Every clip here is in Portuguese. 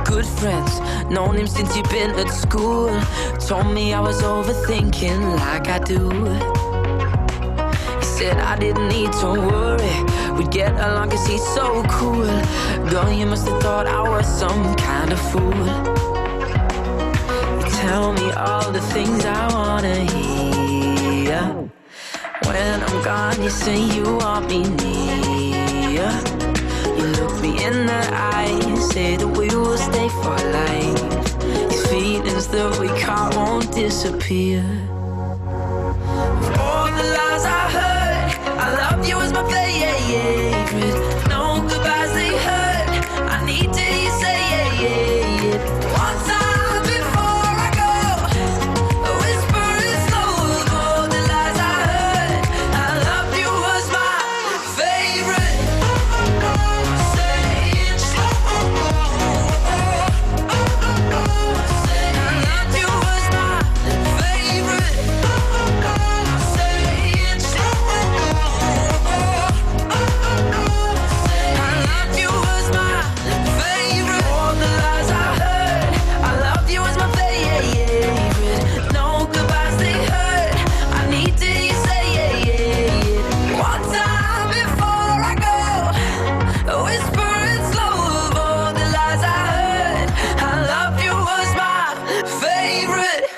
Good friends, known him since you've been at school. Told me I was overthinking like I do. He said I didn't need to worry, we'd get along cause he's so cool. Girl, you must have thought I was some kind of fool. You tell me all the things I wanna hear. When I'm gone, you say you want me near. You look me in the eye, say that we will stay for life. These feelings that we caught won't disappear. Of all the lies I heard, I love you as my favorite. No goodbyes they hurt, I need to hear you say it. One time before I go, a whisper is slow. Of all the lies I heard, I love you was my favorite. Say it slow. Say I love you was my favorite. Say it slow. Say I love you was my favorite. All the lies I heard, I love you was my favorite. No goodbyes they hurt, I need to hear you say it. One time before I go, a whisper and slow. Of all the lies I heard, I love you was my favorite.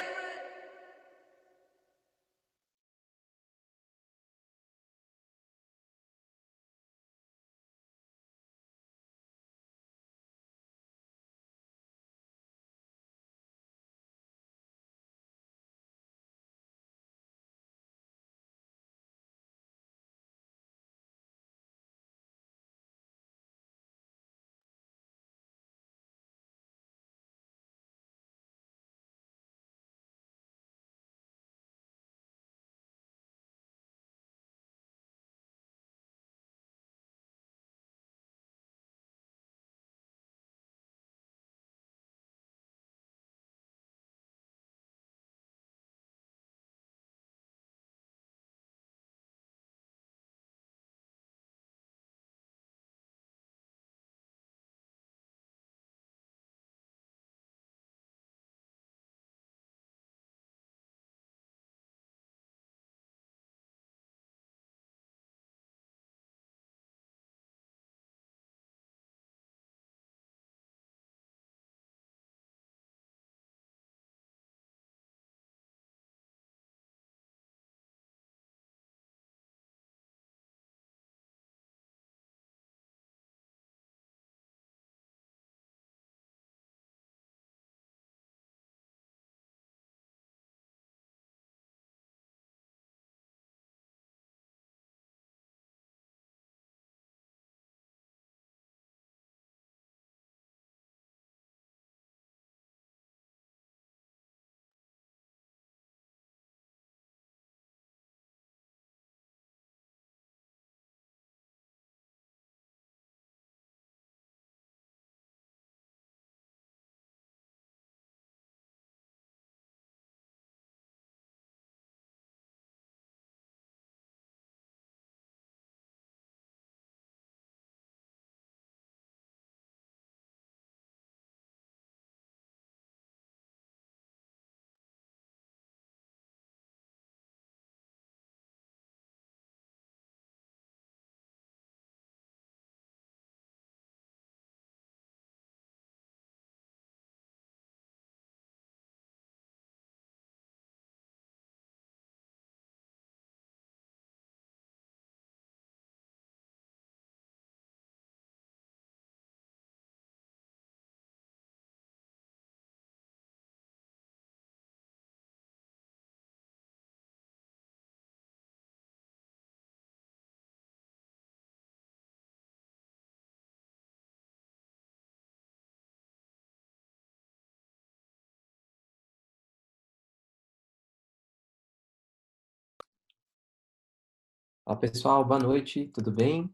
Olá pessoal, boa noite, tudo bem?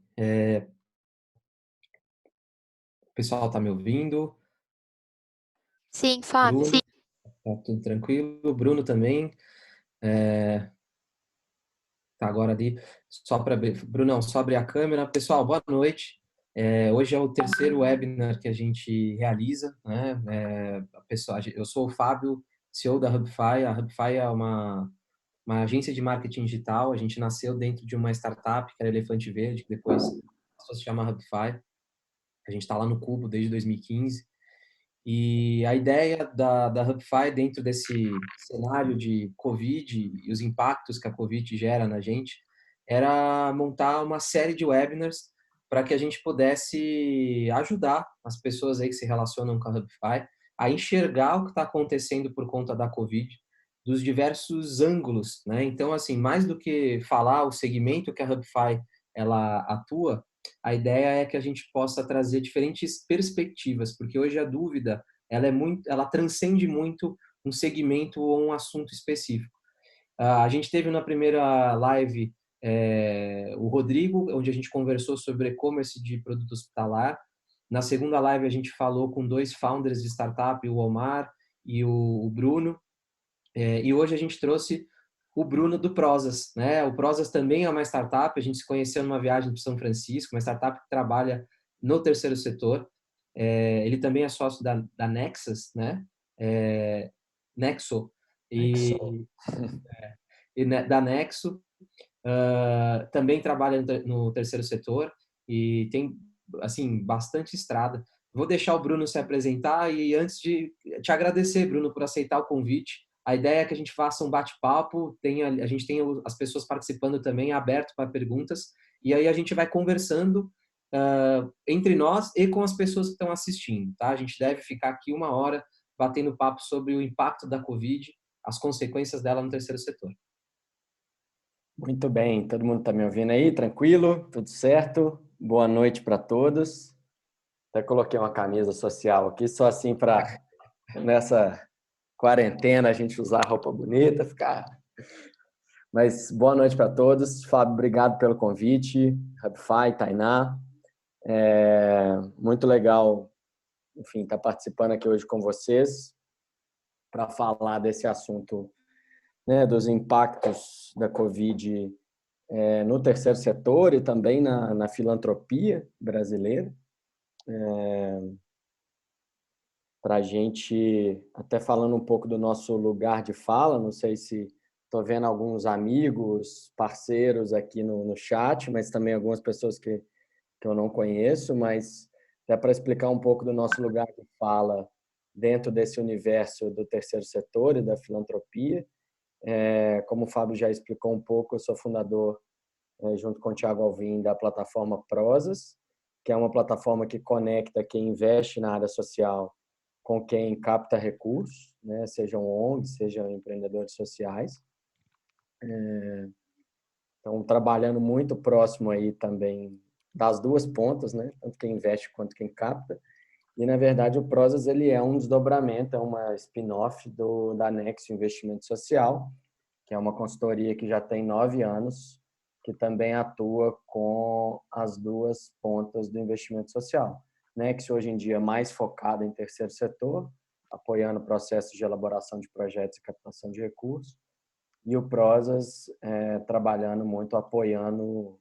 O pessoal tá me ouvindo? Sim, Fábio. Bruno, tá tudo tranquilo? Bruno também, tá agora ali, Brunão, só abrir a câmera. Pessoal, boa noite. Hoje é o terceiro webinar que a gente realiza, né? Eu sou o Fábio, CEO da Hubify. A Hubify é uma agência de marketing digital. A gente nasceu dentro de uma startup, que era Elefante Verde, que depois passou a se chamar Hubify. A gente está lá no Cubo desde 2015. E a ideia da Hubify, dentro desse cenário de Covid e os impactos que a Covid gera na gente, era montar uma série de webinars para que a gente pudesse ajudar as pessoas aí que se relacionam com a Hubify a enxergar o que está acontecendo por conta da Covid, dos diversos ângulos, né? Então, assim, mais do que falar o segmento que a Hubify ela atua, a ideia é que a gente possa trazer diferentes perspectivas, porque hoje a dúvida ela transcende muito um segmento ou um assunto específico. A gente teve na primeira live o Rodrigo, onde a gente conversou sobre e-commerce de produto hospitalar. Na segunda live a gente falou com dois founders de startup, o Omar e o Bruno. E hoje a gente trouxe o Bruno do Prozas, né? O Prozas também é uma startup, a gente se conheceu numa viagem para São Francisco, uma startup que trabalha no terceiro setor. Ele também é sócio da Nexus, né? Nexo, Nexo. da Nexo. Também trabalha no terceiro setor e tem, assim, bastante estrada. Vou deixar o Bruno se apresentar e antes de te agradecer, Bruno, por aceitar o convite. A ideia é que a gente faça um bate-papo, a gente tem as pessoas participando também, aberto para perguntas, e aí a gente vai conversando entre nós e com as pessoas que estão assistindo, tá? A gente deve ficar aqui 1 hora batendo papo sobre o impacto da Covid, as consequências dela no terceiro setor. Muito bem, todo mundo está me ouvindo aí? Tranquilo? Tudo certo? Boa noite para todos. Até coloquei uma camisa social aqui, só assim para, nessa quarentena, a gente usar roupa bonita, ficar... Mas boa noite para todos. Fábio, obrigado pelo convite. Hubify, Tainá. Muito legal, enfim, estar participando aqui hoje com vocês para falar desse assunto, né, dos impactos da Covid no terceiro setor e também na filantropia brasileira. Para a gente, até falando um pouco do nosso lugar de fala, não sei se estou vendo alguns amigos, parceiros aqui no chat, mas também algumas pessoas que eu não conheço, mas até para explicar um pouco do nosso lugar de fala dentro desse universo do terceiro setor e da filantropia. Como o Fábio já explicou um pouco, eu sou fundador, junto com o Thiago Alvim, da plataforma Prozas, que é uma plataforma que conecta quem investe na área social com quem capta recursos, né? Sejam ONGs, sejam empreendedores sociais. Então, trabalhando muito próximo aí também das duas pontas, né? Tanto quem investe quanto quem capta. E, na verdade, o Prozas ele é um desdobramento, é uma spin-off da Nexo Investimento Social, que é uma consultoria que já tem 9 anos, que também atua com as duas pontas do investimento social. Nexo, hoje em dia, é mais focada em terceiro setor, apoiando processos de elaboração de projetos e captação de recursos, e o Prozas trabalhando muito, apoiando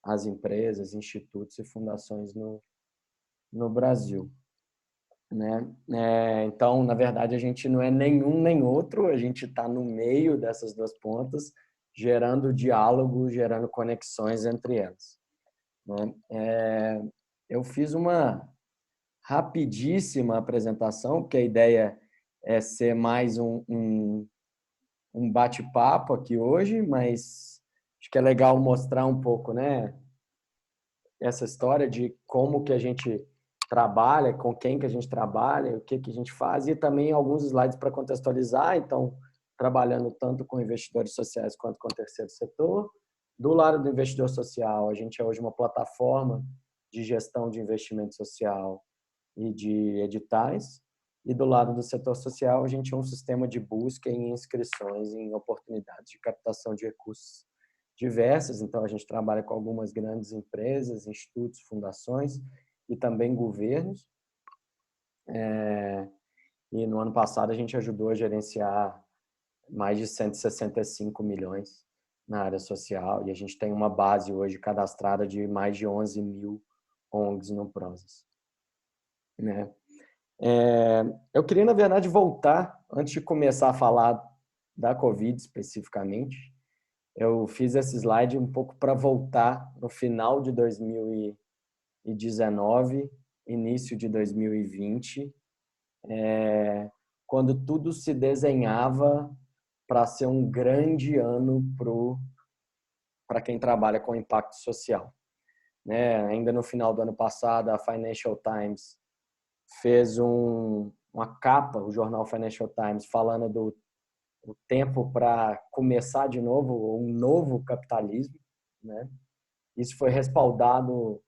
as empresas, institutos e fundações no Brasil. Né? Então, na verdade, a gente não é nenhum nem outro, a gente está no meio dessas duas pontas, gerando diálogo, gerando conexões entre elas. Né? Eu fiz uma rapidíssima apresentação, porque a ideia é ser mais um bate-papo aqui hoje, mas acho que é legal mostrar um pouco, né, essa história de como que a gente trabalha, com quem que a gente trabalha, o que que a gente faz, e também alguns slides para contextualizar, então, trabalhando tanto com investidores sociais quanto com o terceiro setor. Do lado do investidor social, a gente é hoje uma plataforma de gestão de investimento social e de editais, e do lado do setor social, a gente é um sistema de busca em inscrições em oportunidades de captação de recursos diversas. Então, a gente trabalha com algumas grandes empresas, institutos, fundações e também governos. E no ano passado, a gente ajudou a gerenciar mais de 165 milhões na área social, e a gente tem uma base hoje cadastrada de mais de 11 mil ONGs no Prozas, né? Eu queria, na verdade, voltar, antes de começar a falar da Covid especificamente, eu fiz esse slide um pouco para voltar no final de 2019, início de 2020, quando tudo se desenhava para ser um grande ano para quem trabalha com impacto social, né? Ainda no final do ano passado, a Financial Times fez uma capa, o jornal Financial Times, falando do tempo para começar de novo um novo capitalismo, né? Isso foi respaldado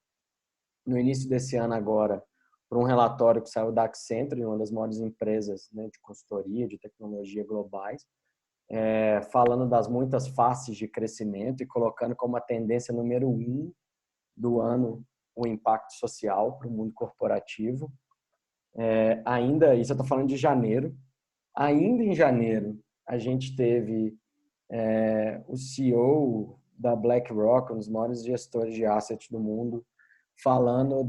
no início desse ano agora por um relatório que saiu da Accenture, uma das maiores empresas, né, de consultoria, de tecnologia globais, falando das muitas faces de crescimento e colocando como a tendência número 1 do ano o impacto social para o mundo corporativo. Ainda, isso eu estou falando de janeiro, ainda em janeiro a gente teve o CEO da BlackRock, um dos maiores gestores de assets do mundo, falando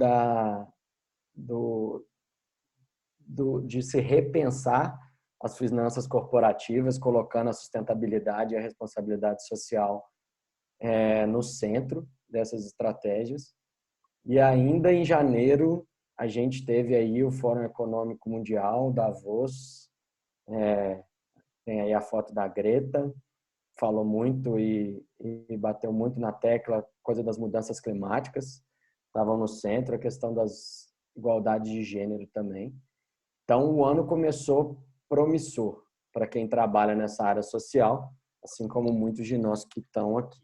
de se repensar as finanças corporativas, colocando a sustentabilidade e a responsabilidade social no centro dessas estratégias. E ainda em janeiro, a gente teve aí o Fórum Econômico Mundial, Davos, tem aí a foto da Greta, falou muito e bateu muito na tecla coisa das mudanças climáticas, estavam no centro, a questão das igualdades de gênero também. Então, o ano começou promissor para quem trabalha nessa área social, assim como muitos de nós que estão aqui.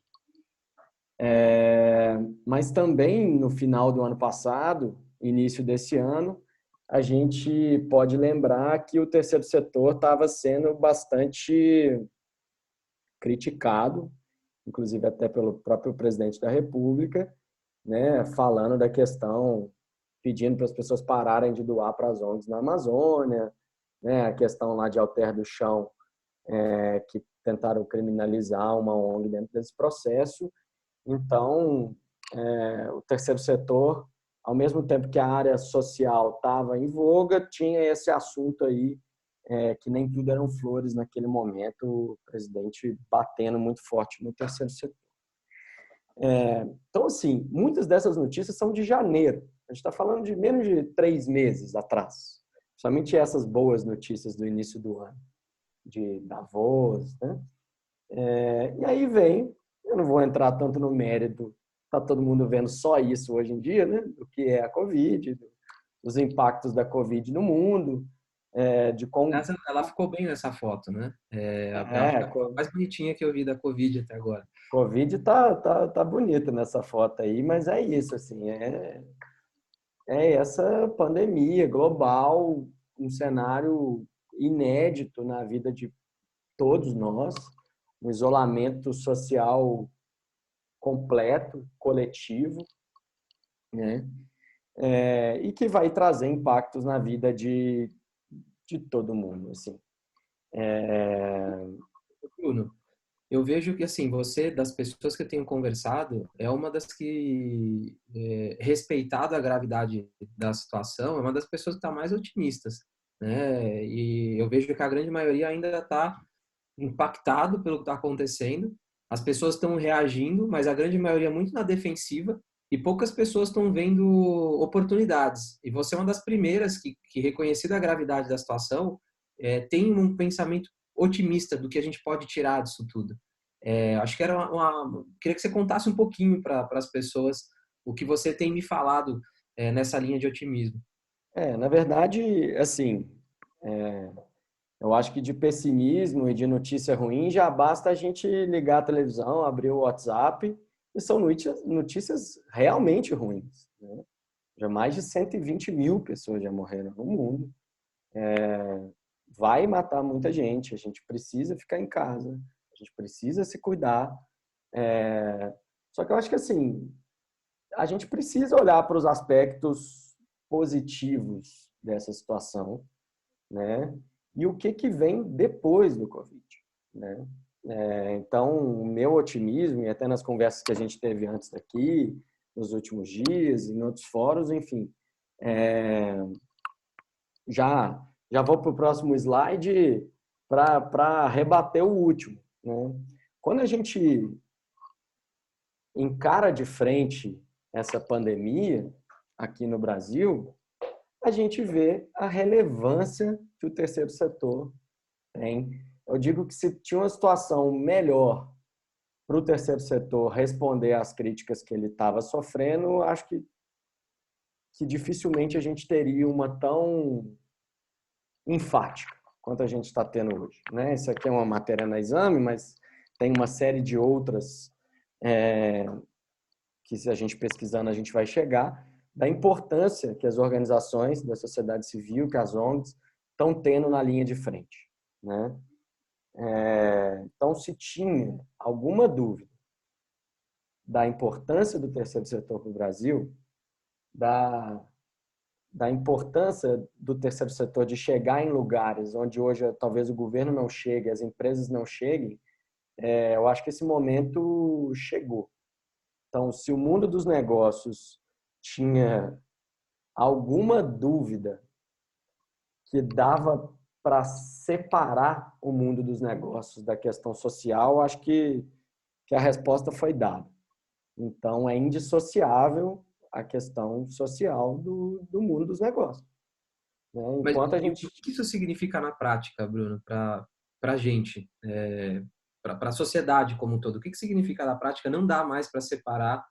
Mas também, no final do ano passado, início desse ano, a gente pode lembrar que o terceiro setor estava sendo bastante criticado, inclusive até pelo próprio presidente da República, né, falando da questão, pedindo para as pessoas pararem de doar para as ONGs na Amazônia, né, a questão lá de Alter do Chão, que tentaram criminalizar uma ONG dentro desse processo. Então, o terceiro setor, ao mesmo tempo que a área social estava em voga, tinha esse assunto aí, que nem tudo eram flores naquele momento, o presidente batendo muito forte no terceiro setor. Então, assim, muitas dessas notícias são de janeiro. A gente está falando de menos de 3 meses atrás. Somente essas boas notícias do início do ano, de Davos, né? E aí vem, eu não vou entrar tanto no mérito, está todo mundo vendo só isso hoje em dia, né? Do que é a Covid, dos impactos da Covid no mundo, de como... Ela ficou bem nessa foto, né? Acho que é a mais bonitinha que eu vi da Covid até agora. Covid tá bonita nessa foto aí, mas é isso, assim, é essa pandemia global, um cenário inédito na vida de todos nós, um isolamento social completo, coletivo, né? E que vai trazer impactos na vida de todo mundo, assim. Bruno, eu vejo que, assim, você, das pessoas que eu tenho conversado, é uma das que, respeitado a gravidade da situação, é uma das pessoas que está mais otimistas, né? E eu vejo que a grande maioria ainda está impactado pelo que está acontecendo. As pessoas estão reagindo, mas a grande maioria muito na defensiva e poucas pessoas estão vendo oportunidades. E você é uma das primeiras que reconhecida a gravidade da situação, tem um pensamento otimista do que a gente pode tirar disso tudo. Acho que queria que você contasse um pouquinho para as pessoas o que você tem me falado nessa linha de otimismo. Na verdade, assim, eu acho que de pessimismo e de notícia ruim já basta a gente ligar a televisão, abrir o WhatsApp, e são notícias realmente ruins, né? Já mais de 120 mil pessoas já morreram no mundo. Vai matar muita gente, a gente precisa ficar em casa, a gente precisa se cuidar. Só que eu acho que, assim, a gente precisa olhar para os aspectos positivos dessa situação, né? E o que vem depois do Covid, né? Então, o meu otimismo, e até nas conversas que a gente teve antes daqui, nos últimos dias, em outros fóruns, enfim. Já vou para o próximo slide para rebater o último, né? Quando a gente encara de frente essa pandemia aqui no Brasil, a gente vê a relevância que o terceiro setor tem. Eu digo que se tinha uma situação melhor para o terceiro setor responder às críticas que ele estava sofrendo, acho que dificilmente a gente teria uma tão enfática quanto a gente está tendo hoje, né? Isso aqui é uma matéria na Exame, mas tem uma série de outras que, se a gente pesquisando, a gente vai chegar, da importância que as organizações da sociedade civil, que as ONGs, estão tendo na linha de frente, né? Então, se tinha alguma dúvida da importância do terceiro setor para o Brasil, da importância do terceiro setor de chegar em lugares onde hoje talvez o governo não chegue, as empresas não cheguem, eu acho que esse momento chegou. Então, se o mundo dos negócios tinha alguma dúvida que dava para separar o mundo dos negócios da questão social, acho que a resposta foi dada. Então, é indissociável a questão social do mundo dos negócios, né? Enquanto Mas o que isso significa na prática, Bruno, para a gente, para a sociedade como um todo? O que significa na prática não dá mais para separar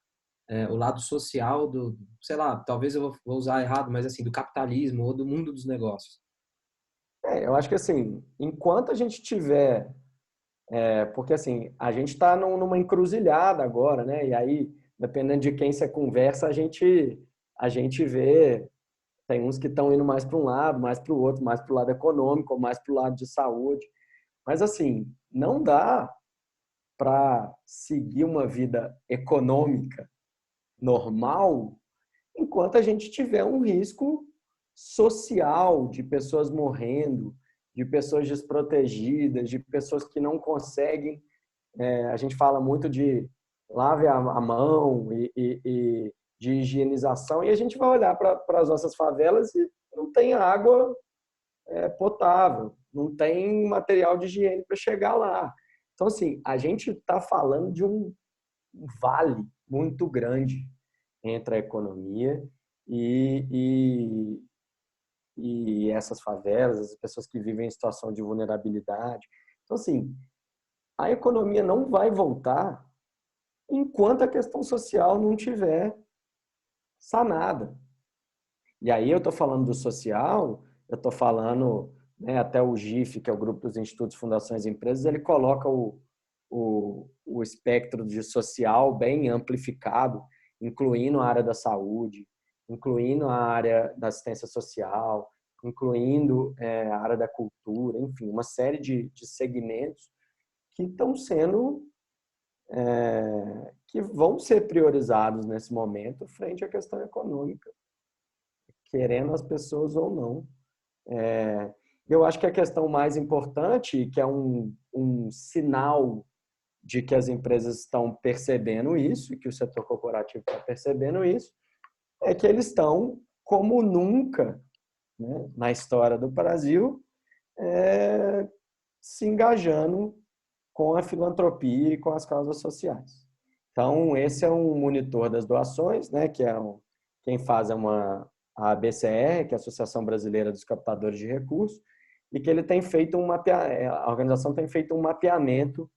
o lado social do, sei lá, talvez eu vou usar errado, mas assim, do capitalismo ou do mundo dos negócios? Eu acho que assim, enquanto a gente tiver, porque assim, a gente está numa encruzilhada agora, né? E aí, dependendo de quem você conversa, a gente vê, tem uns que estão indo mais para um lado, mais para o outro, mais para o lado econômico, mais para o lado de saúde. Mas assim, não dá para seguir uma vida econômica normal enquanto a gente tiver um risco social de pessoas morrendo, de pessoas desprotegidas, de pessoas que não conseguem. A gente fala muito de lave a mão e de higienização, e a gente vai olhar para as nossas favelas e não tem água potável, não tem material de higiene para chegar lá. Então, assim, a gente está falando de um vale muito grande entre a economia e essas favelas, as pessoas que vivem em situação de vulnerabilidade. Então, assim, a economia não vai voltar enquanto a questão social não tiver sanada. E aí eu estou falando do social, eu estou falando, né, até o GIF, que é o Grupo dos Institutos, Fundações e Empresas, ele coloca o espectro de social bem amplificado, incluindo a área da saúde, incluindo a área da assistência social, incluindo a área da cultura, enfim, uma série de segmentos que estão sendo, que vão ser priorizados nesse momento frente à questão econômica, querendo as pessoas ou não. Eu acho que a questão mais importante, que é um sinal de que as empresas estão percebendo isso, e que o setor corporativo está percebendo isso, é que eles estão, como nunca, né, na história do Brasil, se engajando com a filantropia e com as causas sociais. Então, esse é um monitor das doações, né, que quem faz a ABCR, que é a Associação Brasileira dos Captadores de Recursos, e que ele tem feito a organização tem feito um mapeamento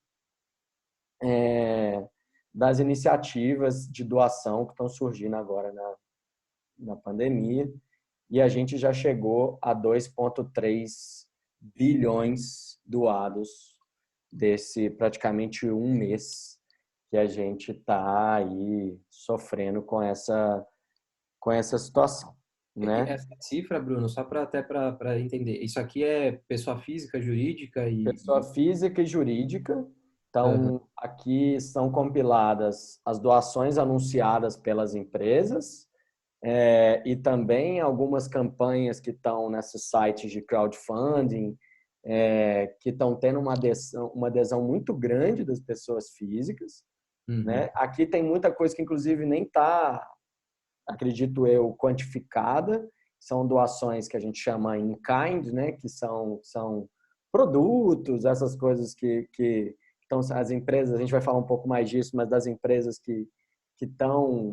das iniciativas de doação que estão surgindo agora na pandemia, e a gente já chegou a 2,3 bilhões doados desse praticamente um mês que a gente está aí sofrendo com essa situação, né? Essa cifra, Bruno, só para entender, isso aqui é pessoa física, jurídica e... Pessoa física e jurídica. Então, Uhum. aqui são compiladas as doações anunciadas pelas empresas, e também algumas campanhas que estão nesses sites de crowdfunding, que estão tendo uma adesão muito grande das pessoas físicas, né? Aqui tem muita coisa que, inclusive, nem está, acredito eu, quantificada. São doações que a gente chama in kind, né? Que são produtos, essas coisas que então, as empresas, a gente vai falar um pouco mais disso, mas das empresas que estão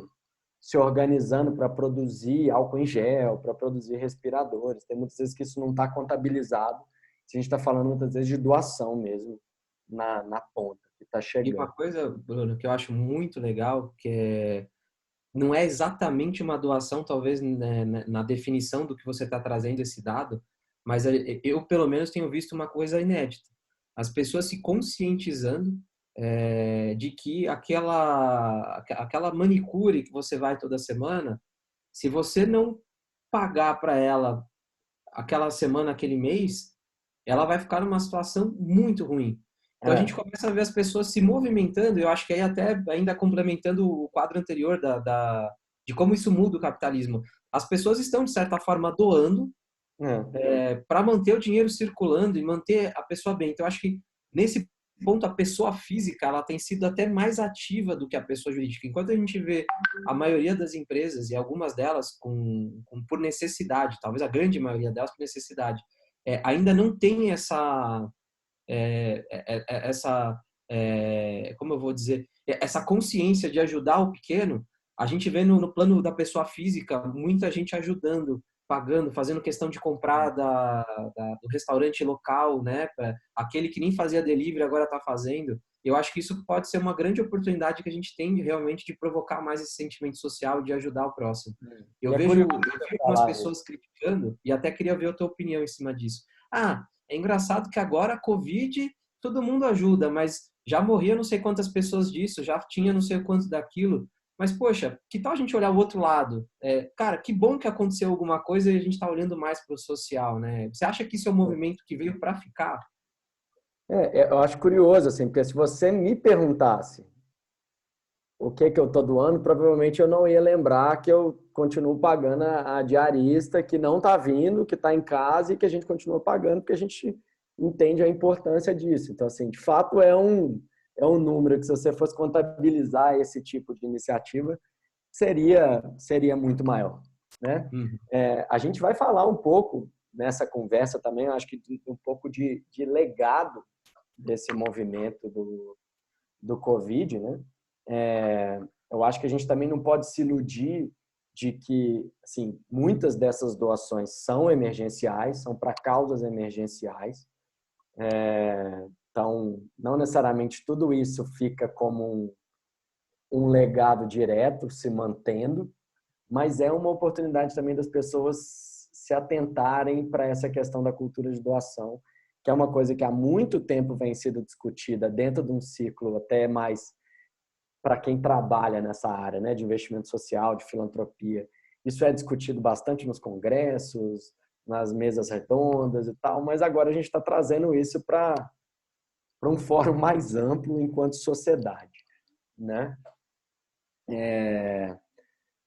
se organizando para produzir álcool em gel, para produzir respiradores. Tem muitas vezes que isso não está contabilizado. A gente está falando muitas vezes de doação mesmo, na ponta, que está E chegando. uma coisa, Bruno, que eu acho muito legal, não é exatamente uma doação, talvez, né, na definição do que você está trazendo esse dado, mas eu, pelo menos, tenho visto uma coisa inédita. As pessoas se conscientizando de que aquela manicure que você vai toda semana, se você não pagar para ela aquela semana, aquele mês, ela vai ficar numa situação muito ruim. Então a gente começa a ver as pessoas se movimentando, eu acho que aí até ainda complementando o quadro anterior de como isso muda o capitalismo. As pessoas estão, de certa forma, doando para manter o dinheiro circulando e manter a pessoa bem. Então eu acho que nesse ponto a pessoa física ela tem sido até mais ativa do que a pessoa jurídica. Enquanto a gente vê a maioria das empresas, e algumas delas por necessidade, talvez a grande maioria delas por necessidade, ainda não tem como eu vou dizer, essa consciência de ajudar o pequeno. A gente vê no plano da pessoa física muita gente ajudando, pagando, fazendo questão de comprar do restaurante local, né? Aquele que nem fazia delivery agora está fazendo. Eu acho que isso pode ser uma grande oportunidade que a gente tem realmente de provocar mais esse sentimento social, de ajudar o próximo. Eu vejo algumas pessoas criticando, e até queria ver a tua opinião em cima disso. É engraçado que agora a Covid todo mundo ajuda, mas já morria não sei quantas pessoas disso, já tinha não sei quanto daquilo. Mas, poxa, que tal a gente olhar o outro lado? Cara, que bom que aconteceu alguma coisa e a gente está olhando mais para o social, né? Você acha que isso é um movimento que veio para ficar? Eu acho curioso, assim, porque se você me perguntasse o que eu estou doando, provavelmente eu não ia lembrar que eu continuo pagando a diarista que não está vindo, que está em casa e que a gente continua pagando porque a gente entende a importância disso. Então, assim, de fato é um número que, se você fosse contabilizar esse tipo de iniciativa, seria muito maior, né? A gente vai falar um pouco nessa conversa também, eu acho que um pouco de legado desse movimento do Covid, né? Eu acho que a gente também não pode se iludir de que, assim, muitas dessas doações são emergenciais, são para causas emergenciais. Então, não necessariamente tudo isso fica como um legado direto se mantendo, mas é uma oportunidade também das pessoas se atentarem para essa questão da cultura de doação, que é uma coisa que há muito tempo vem sendo discutida dentro de um ciclo até mais para quem trabalha nessa área, né, de investimento social, de filantropia. Isso é discutido bastante nos congressos, nas mesas redondas e tal, mas agora a gente está trazendo isso para um fórum mais amplo enquanto sociedade, né?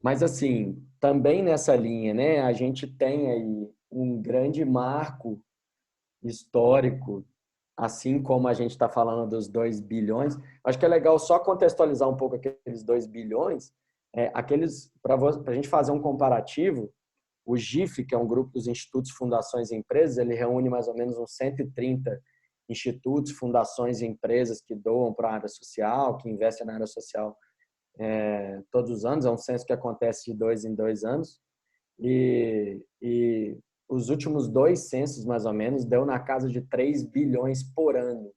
Mas, assim, também nessa linha, né, a gente tem aí um grande marco histórico, assim como a gente está falando dos 2 bilhões. Acho que é legal só contextualizar um pouco aqueles 2 bilhões, para a gente fazer um comparativo. O GIF, que é um grupo dos institutos, fundações e empresas, ele reúne mais ou menos uns 130 institutos, fundações e empresas que doam para a área social, que investem na área social todos os anos. É um censo que acontece de 2 em 2 anos. E os últimos 2 censos, mais ou menos, deu na casa de 3 bilhões por ano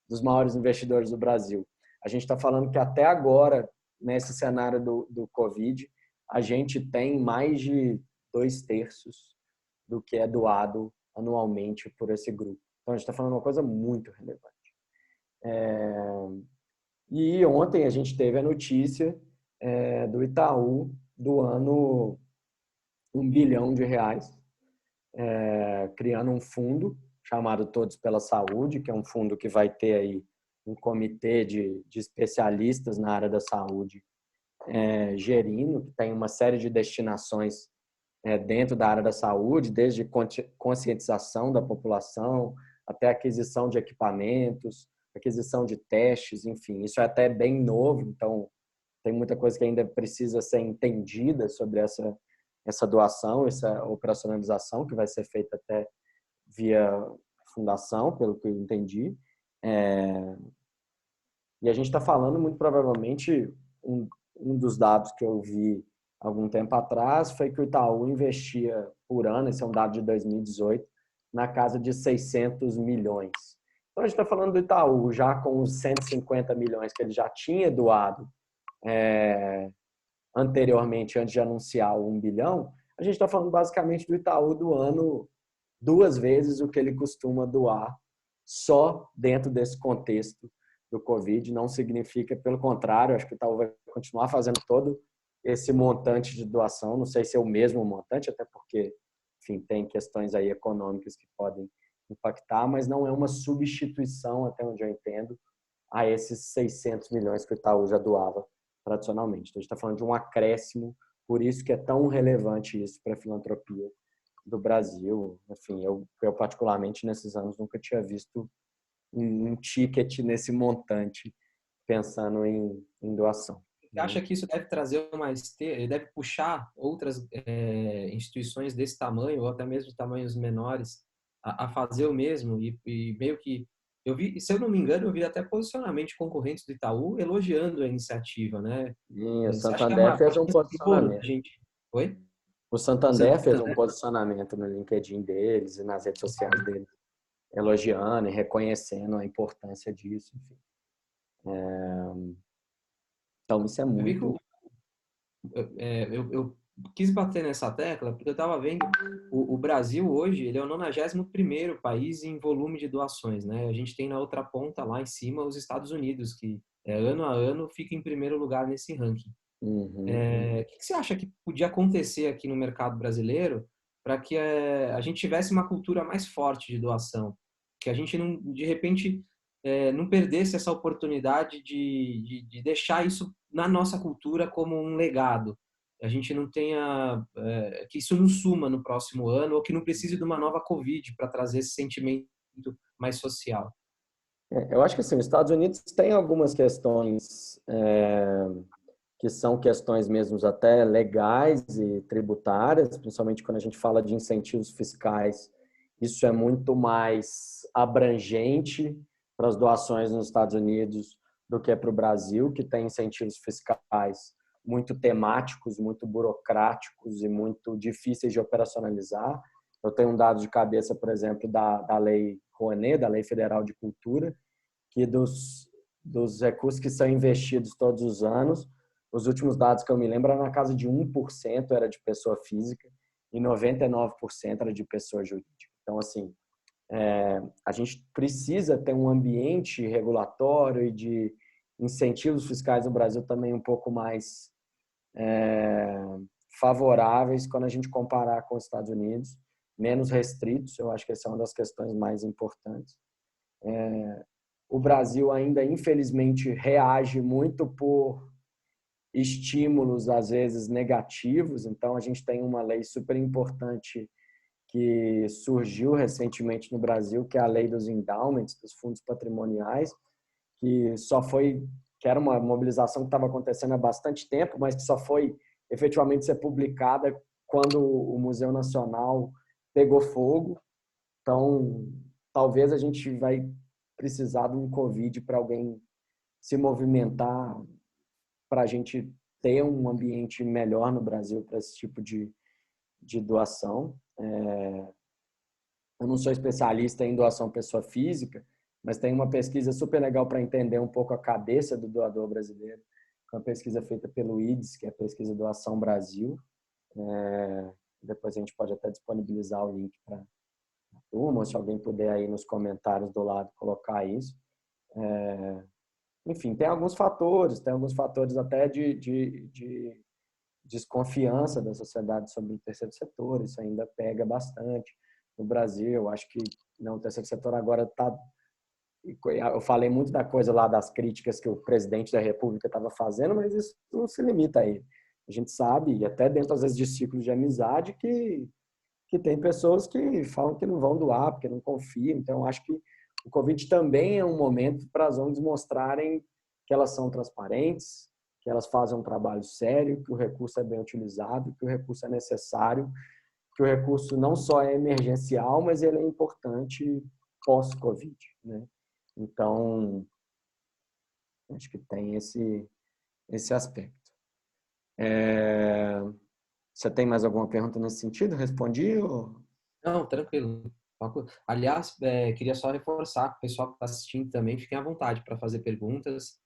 dos maiores investidores do Brasil. A gente está falando que até agora, nesse cenário do Covid, a gente tem mais de 2/3 do que é doado anualmente por esse grupo. Então, a gente está falando uma coisa muito relevante. E ontem a gente teve a notícia do Itaú doando R$1 bilhão, criando um fundo chamado Todos pela Saúde, que é um fundo que vai ter aí um comitê de especialistas na área da saúde gerindo, que tem uma série de destinações dentro da área da saúde, desde conscientização da população até aquisição de equipamentos, aquisição de testes, enfim, isso é até bem novo, então tem muita coisa que ainda precisa ser entendida sobre essa doação, essa operacionalização que vai ser feita até via fundação, pelo que eu entendi. E a gente está falando, muito provavelmente, um dos dados que eu vi algum tempo atrás foi que o Itaú investia por ano, esse é um dado de 2018, na casa de 600 milhões. Então, a gente está falando do Itaú, já com os 150 milhões que ele já tinha doado anteriormente, antes de anunciar o 1 bilhão, a gente está falando basicamente do Itaú doando 2 vezes o que ele costuma doar só dentro desse contexto do Covid. Não significa, pelo contrário, acho que o Itaú vai continuar fazendo todo esse montante de doação, não sei se é o mesmo montante, até porque, enfim, tem questões aí econômicas que podem impactar, mas não é uma substituição, até onde eu entendo, a esses 600 milhões que o Itaú já doava tradicionalmente. Então, a gente está falando de um acréscimo, por isso que é tão relevante isso para a filantropia do Brasil. Enfim, eu particularmente, nesses anos, nunca tinha visto um ticket nesse montante pensando em doação. Você acha que isso deve trazer deve puxar outras instituições desse tamanho, ou até mesmo de tamanhos menores, a fazer o mesmo? E meio que, eu vi, se eu não me engano, eu vi até posicionamento de concorrentes do Itaú elogiando a iniciativa, né? O Santander fez um posicionamento. Oi? O Santander fez um posicionamento no LinkedIn deles e nas redes sociais deles, elogiando e reconhecendo a importância disso. Enfim. Então, isso é muito... Eu quis bater nessa tecla porque eu estava vendo o Brasil hoje, ele é o 91º país em volume de doações, né? A gente tem na outra ponta, lá em cima, os Estados Unidos, que ano a ano fica em primeiro lugar nesse ranking. O que você acha que podia acontecer aqui no mercado brasileiro para que a gente tivesse uma cultura mais forte de doação? Que a gente, não, de repente, não perdesse essa oportunidade de deixar isso na nossa cultura como um legado. A gente não tenha... que isso não suma no próximo ano, ou que não precise de uma nova Covid para trazer esse sentimento mais social. Eu acho que assim, os Estados Unidos têm algumas questões que são questões mesmo até legais e tributárias, principalmente quando a gente fala de incentivos fiscais. Isso é muito mais abrangente para as doações nos Estados Unidos do que para o Brasil, que tem incentivos fiscais muito temáticos, muito burocráticos e muito difíceis de operacionalizar. Eu tenho um dado de cabeça, por exemplo, da Lei Rouanet, da Lei Federal de Cultura, que dos recursos que são investidos todos os anos, os últimos dados que eu me lembro eram na casa de 1% era de pessoa física e 99% era de pessoa jurídica. Então, assim, a gente precisa ter um ambiente regulatório e de incentivos fiscais no Brasil também um pouco mais favoráveis quando a gente comparar com os Estados Unidos, menos restritos. Eu acho que essa é uma das questões mais importantes. O Brasil ainda, infelizmente, reage muito por estímulos, às vezes, negativos. Então, a gente tem uma lei super importante que surgiu recentemente no Brasil, que é a lei dos endowments, dos fundos patrimoniais, que era uma mobilização que estava acontecendo há bastante tempo, mas que só foi efetivamente ser publicada quando o Museu Nacional pegou fogo. Então, talvez a gente vai precisar de um Covid para alguém se movimentar, para a gente ter um ambiente melhor no Brasil para esse tipo de doação. Eu não sou especialista em doação pessoa física, mas tem uma pesquisa super legal para entender um pouco a cabeça do doador brasileiro, uma pesquisa feita pelo IDES, que é a Pesquisa Doação Brasil. Depois a gente pode até disponibilizar o link para a turma, ou se alguém puder aí nos comentários do lado colocar isso. Enfim, tem alguns fatores até de desconfiança da sociedade sobre o terceiro setor, isso ainda pega bastante no Brasil. Eu acho que o terceiro setor agora está... Eu falei muito da coisa lá das críticas que o presidente da República estava fazendo, mas isso não se limita a ele. A gente sabe, e até dentro, às vezes, de ciclos de amizade, que tem pessoas que falam que não vão doar, porque não confiam. Então, eu acho que o Covid também é um momento para as ONGs mostrarem que elas são transparentes, que elas fazem um trabalho sério, que o recurso é bem utilizado, que o recurso é necessário, que o recurso não só é emergencial, mas ele é importante pós-Covid, né? Então, acho que tem esse aspecto. Você tem mais alguma pergunta nesse sentido? Respondi? Ou... Não, tranquilo. Aliás, queria só reforçar, o pessoal que está assistindo também, fiquem à vontade para fazer perguntas.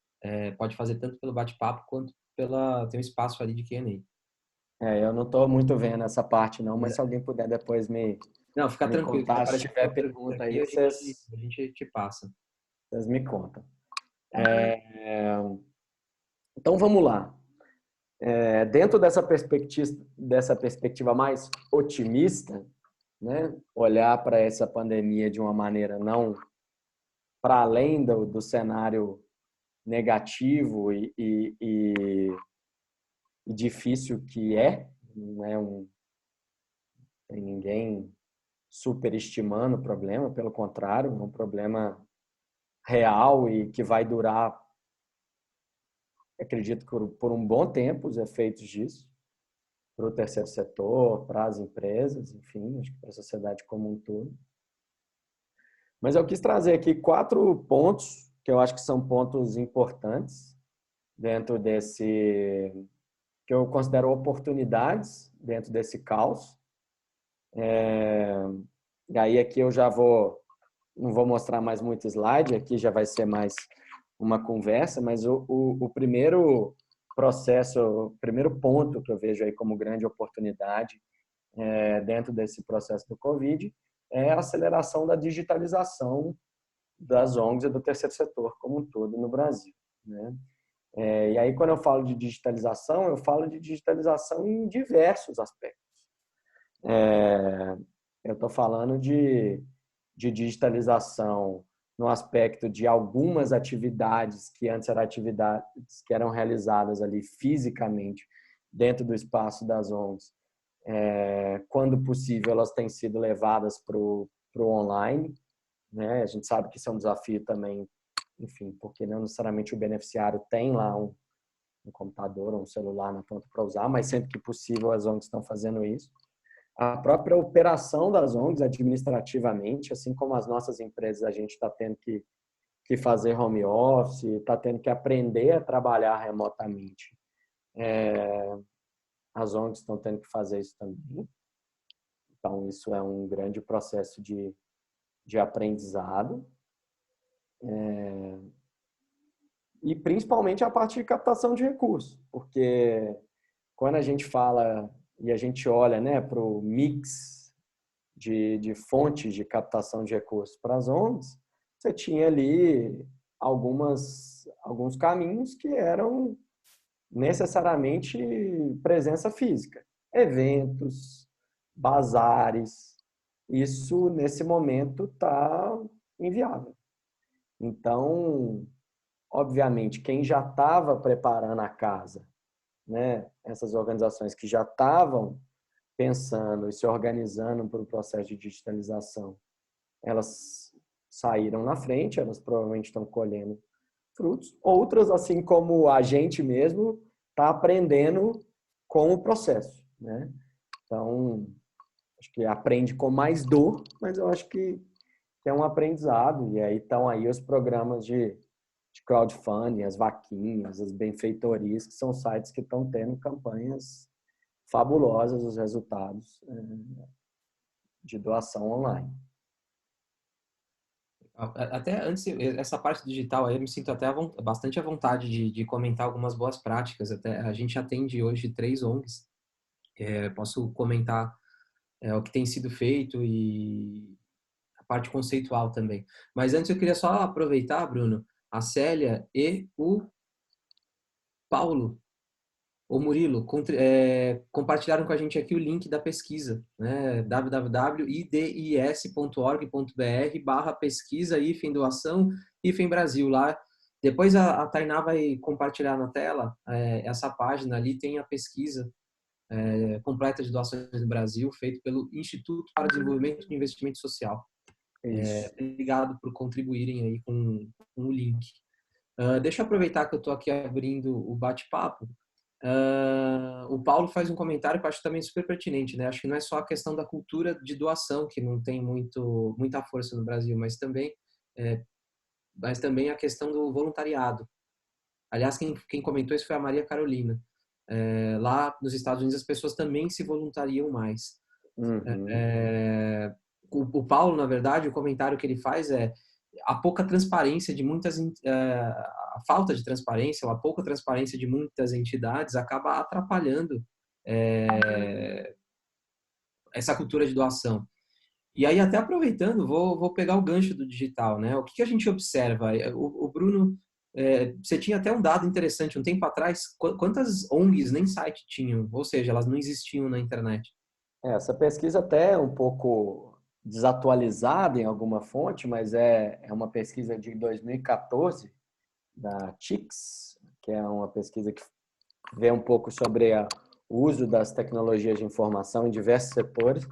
Pode fazer tanto pelo bate-papo quanto tem um espaço ali de Q&A. Eu não estou muito vendo essa parte não, mas se alguém puder depois Não, fica me tranquilo. contar, se Aparecer tiver uma pergunta aqui, aí, a gente te passa. vocês me contam. Então vamos lá. Dentro dessa perspectiva mais otimista, né, olhar para essa pandemia de uma maneira não para além do cenário negativo e difícil que não é tem ninguém superestimando o problema, pelo contrário, é um problema real e que vai durar, acredito, por um bom tempo, os efeitos disso, para o terceiro setor, para as empresas, enfim, acho que para a sociedade como um todo. Mas eu quis trazer aqui 4 pontos que eu acho que são pontos importantes dentro desse, que eu considero oportunidades dentro desse caos. E aí aqui eu já não vou mostrar mais muito slide, aqui já vai ser mais uma conversa, mas o primeiro processo, o primeiro ponto que eu vejo aí como grande oportunidade dentro desse processo do Covid é a aceleração da digitalização das ONGs e do terceiro setor como um todo no Brasil, né? E aí, quando eu falo de digitalização, eu falo de digitalização em diversos aspectos. Eu estou falando de digitalização no aspecto de algumas atividades que antes eram atividades que eram realizadas ali fisicamente dentro do espaço das ONGs. Quando possível, elas têm sido levadas para o online, né? A gente sabe que isso é um desafio também, enfim, porque não necessariamente o beneficiário tem lá um computador ou um celular na ponta para usar, mas sempre que possível as ONGs estão fazendo isso. A própria operação das ONGs administrativamente, assim como as nossas empresas, a gente está tendo que fazer home office, está tendo que aprender a trabalhar remotamente. As ONGs estão tendo que fazer isso também. Então, isso é um grande processo de aprendizado. E principalmente a parte de captação de recursos, porque quando a gente fala e a gente olha, né, para o mix de fontes de captação de recursos para as ONGs, você tinha ali alguns caminhos que eram necessariamente presença física. Eventos, bazares, isso nesse momento está inviável. Então, obviamente, quem já estava preparando a casa, né, essas organizações que já estavam pensando e se organizando para o processo de digitalização, elas saíram na frente, elas provavelmente estão colhendo frutos. Outras, assim como a gente mesmo, está aprendendo com o processo, né? Então, acho que aprende com mais dor, mas eu acho que é um aprendizado. E aí estão aí os programas de crowdfunding, as vaquinhas, as benfeitorias, que são sites que estão tendo campanhas fabulosas, os resultados de doação online. Até antes, essa parte digital aí, eu me sinto até bastante à vontade de comentar algumas boas práticas. Até a gente atende hoje 3 ONGs. Posso comentar o que tem sido feito e a parte conceitual também. Mas antes eu queria só aproveitar, Bruno, a Célia e o Paulo, o Murilo, compartilharam com a gente aqui o link da pesquisa, né? www.idis.org.br/pesquisa doação Brasil lá. Depois a Tainá vai compartilhar na tela essa página ali, tem a pesquisa completa de doações no Brasil, feito pelo Instituto para o Desenvolvimento e Investimento Social. Isso. Obrigado por contribuírem aí com o link. Deixa eu aproveitar que eu estou aqui abrindo o bate-papo. O Paulo faz um comentário que eu acho também super pertinente, né? Acho que não é só a questão da cultura de doação, que não tem muita força no Brasil, mas também a questão do voluntariado. Aliás, quem comentou isso foi a Maria Carolina. Lá nos Estados Unidos as pessoas também se voluntariam mais. Uhum. O Paulo, na verdade, o comentário que ele faz é a pouca transparência de a falta de transparência ou a pouca transparência de muitas entidades acaba atrapalhando essa cultura de doação. E aí, até aproveitando, vou pegar o gancho do digital, né? O que a gente observa? O Bruno, você tinha até um dado interessante um tempo atrás, quantas ONGs nem site tinham, ou seja, elas não existiam na internet. Essa pesquisa até é um pouco desatualizada em alguma fonte, mas é uma pesquisa de 2014 da TICS, que é uma pesquisa que vê um pouco sobre o uso das tecnologias de informação em diversos setores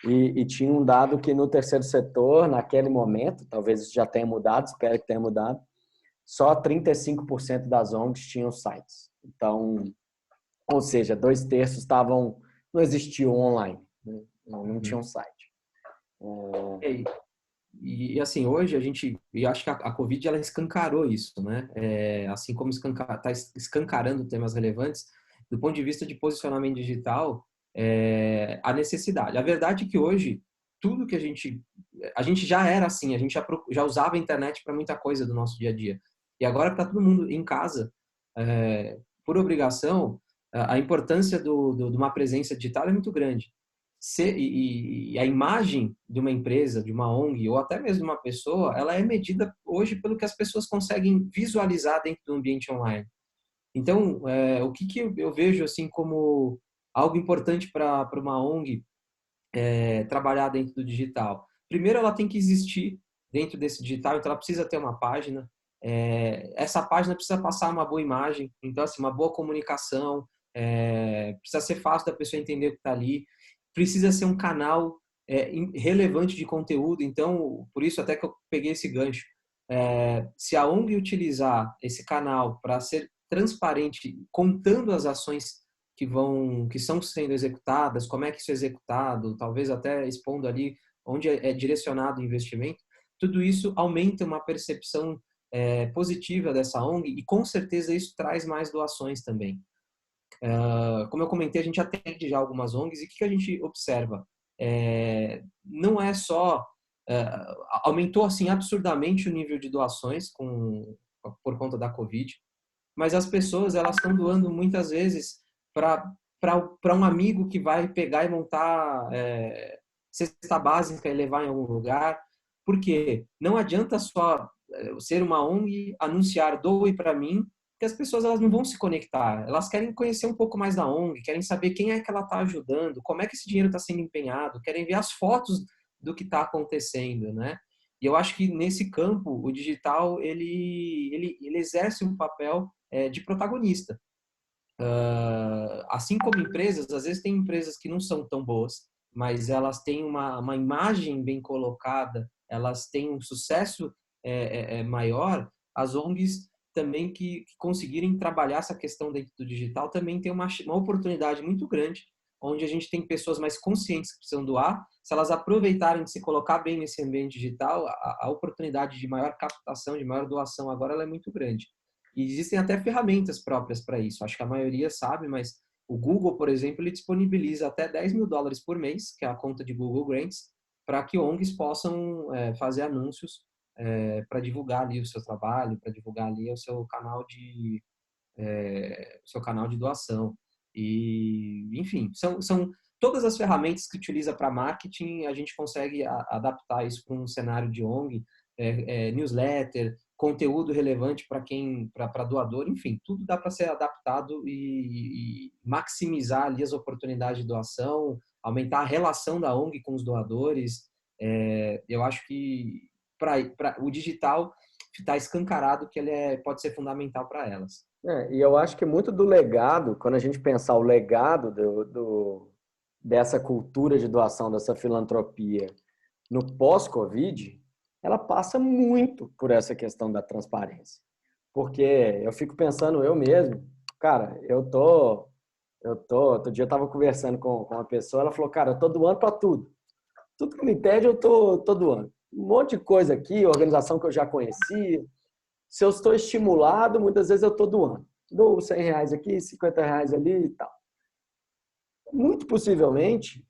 e tinha um dado que no terceiro setor, naquele momento, talvez isso já tenha mudado, espero que tenha mudado, só 35% das ONGs tinham sites. Então, ou seja, 2/3 não existiam online, né? Não tinham site. E assim, hoje e acho que a Covid ela escancarou isso, né? Assim como está escancarando temas relevantes, do ponto de vista de posicionamento digital, a necessidade. A verdade é que hoje, tudo que a gente já era assim, a gente já usava a internet para muita coisa do nosso dia a dia. E agora para todo mundo em casa, por obrigação, a importância de uma presença digital é muito grande. E a imagem de uma empresa, de uma ONG ou até mesmo de uma pessoa, ela é medida hoje pelo que as pessoas conseguem visualizar dentro do ambiente online. Então, o que eu vejo assim como algo importante para uma ONG trabalhar dentro do digital? Primeiro, ela tem que existir dentro desse digital, então ela precisa ter uma página. Essa página precisa passar uma boa imagem, então assim, uma boa comunicação, precisa ser fácil da pessoa entender o que está ali, precisa ser um canal relevante de conteúdo, então por isso até que eu peguei esse gancho. Se a ONG utilizar esse canal para ser transparente, contando as ações que são sendo executadas, como é que isso é executado, talvez até expondo ali onde é direcionado o investimento, tudo isso aumenta uma percepção positiva dessa ONG e com certeza isso traz mais doações também. Como eu comentei, a gente atende já algumas ONGs e o que a gente observa? Não é só... aumentou assim absurdamente o nível de doações por conta da Covid, mas as pessoas elas estão doando muitas vezes para um amigo que vai pegar e montar cesta básica e levar em algum lugar. Por quê? Não adianta só ser uma ONG, anunciar doe para mim, porque as pessoas elas não vão se conectar. Elas querem conhecer um pouco mais da ONG, querem saber quem é que ela está ajudando, como é que esse dinheiro está sendo empenhado, querem ver as fotos do que está acontecendo, né? E eu acho que nesse campo o digital ele exerce um papel de protagonista. Assim como empresas, às vezes tem empresas que não são tão boas, mas elas têm uma imagem bem colocada, elas têm um sucesso maior. As ONGs também que conseguirem trabalhar essa questão dentro do digital também tem uma oportunidade muito grande, onde a gente tem pessoas mais conscientes que precisam doar. Se elas aproveitarem de se colocar bem nesse ambiente digital, a oportunidade de maior captação, de maior doação agora ela é muito grande. E existem até ferramentas próprias para isso. Acho que a maioria sabe, mas o Google, por exemplo, ele disponibiliza até $10.000 por mês, que é a conta de Google Grants, para que ONGs possam fazer anúncios para divulgar ali o seu trabalho, para divulgar ali o seu canal de doação. E, enfim, são todas as ferramentas que utiliza para marketing, a gente consegue adaptar isso para um cenário de ONG, newsletter, conteúdo relevante para doador, enfim, tudo dá para ser adaptado e maximizar ali as oportunidades de doação, aumentar a relação da ONG com os doadores. Eu acho que o digital está escancarado que ele pode ser fundamental para elas. E eu acho que muito do legado, quando a gente pensar o legado dessa cultura de doação, dessa filantropia, no pós-Covid, ela passa muito por essa questão da transparência. Porque eu fico pensando eu mesmo, cara, outro dia eu estava conversando com uma pessoa, ela falou, cara, eu tô doando para tudo. Tudo que me pede, eu tô doando. Um monte de coisa aqui, organização que eu já conhecia. Se eu estou estimulado, muitas vezes eu tô doando. Dou R$100 aqui, R$50 ali e tal. Muito possivelmente,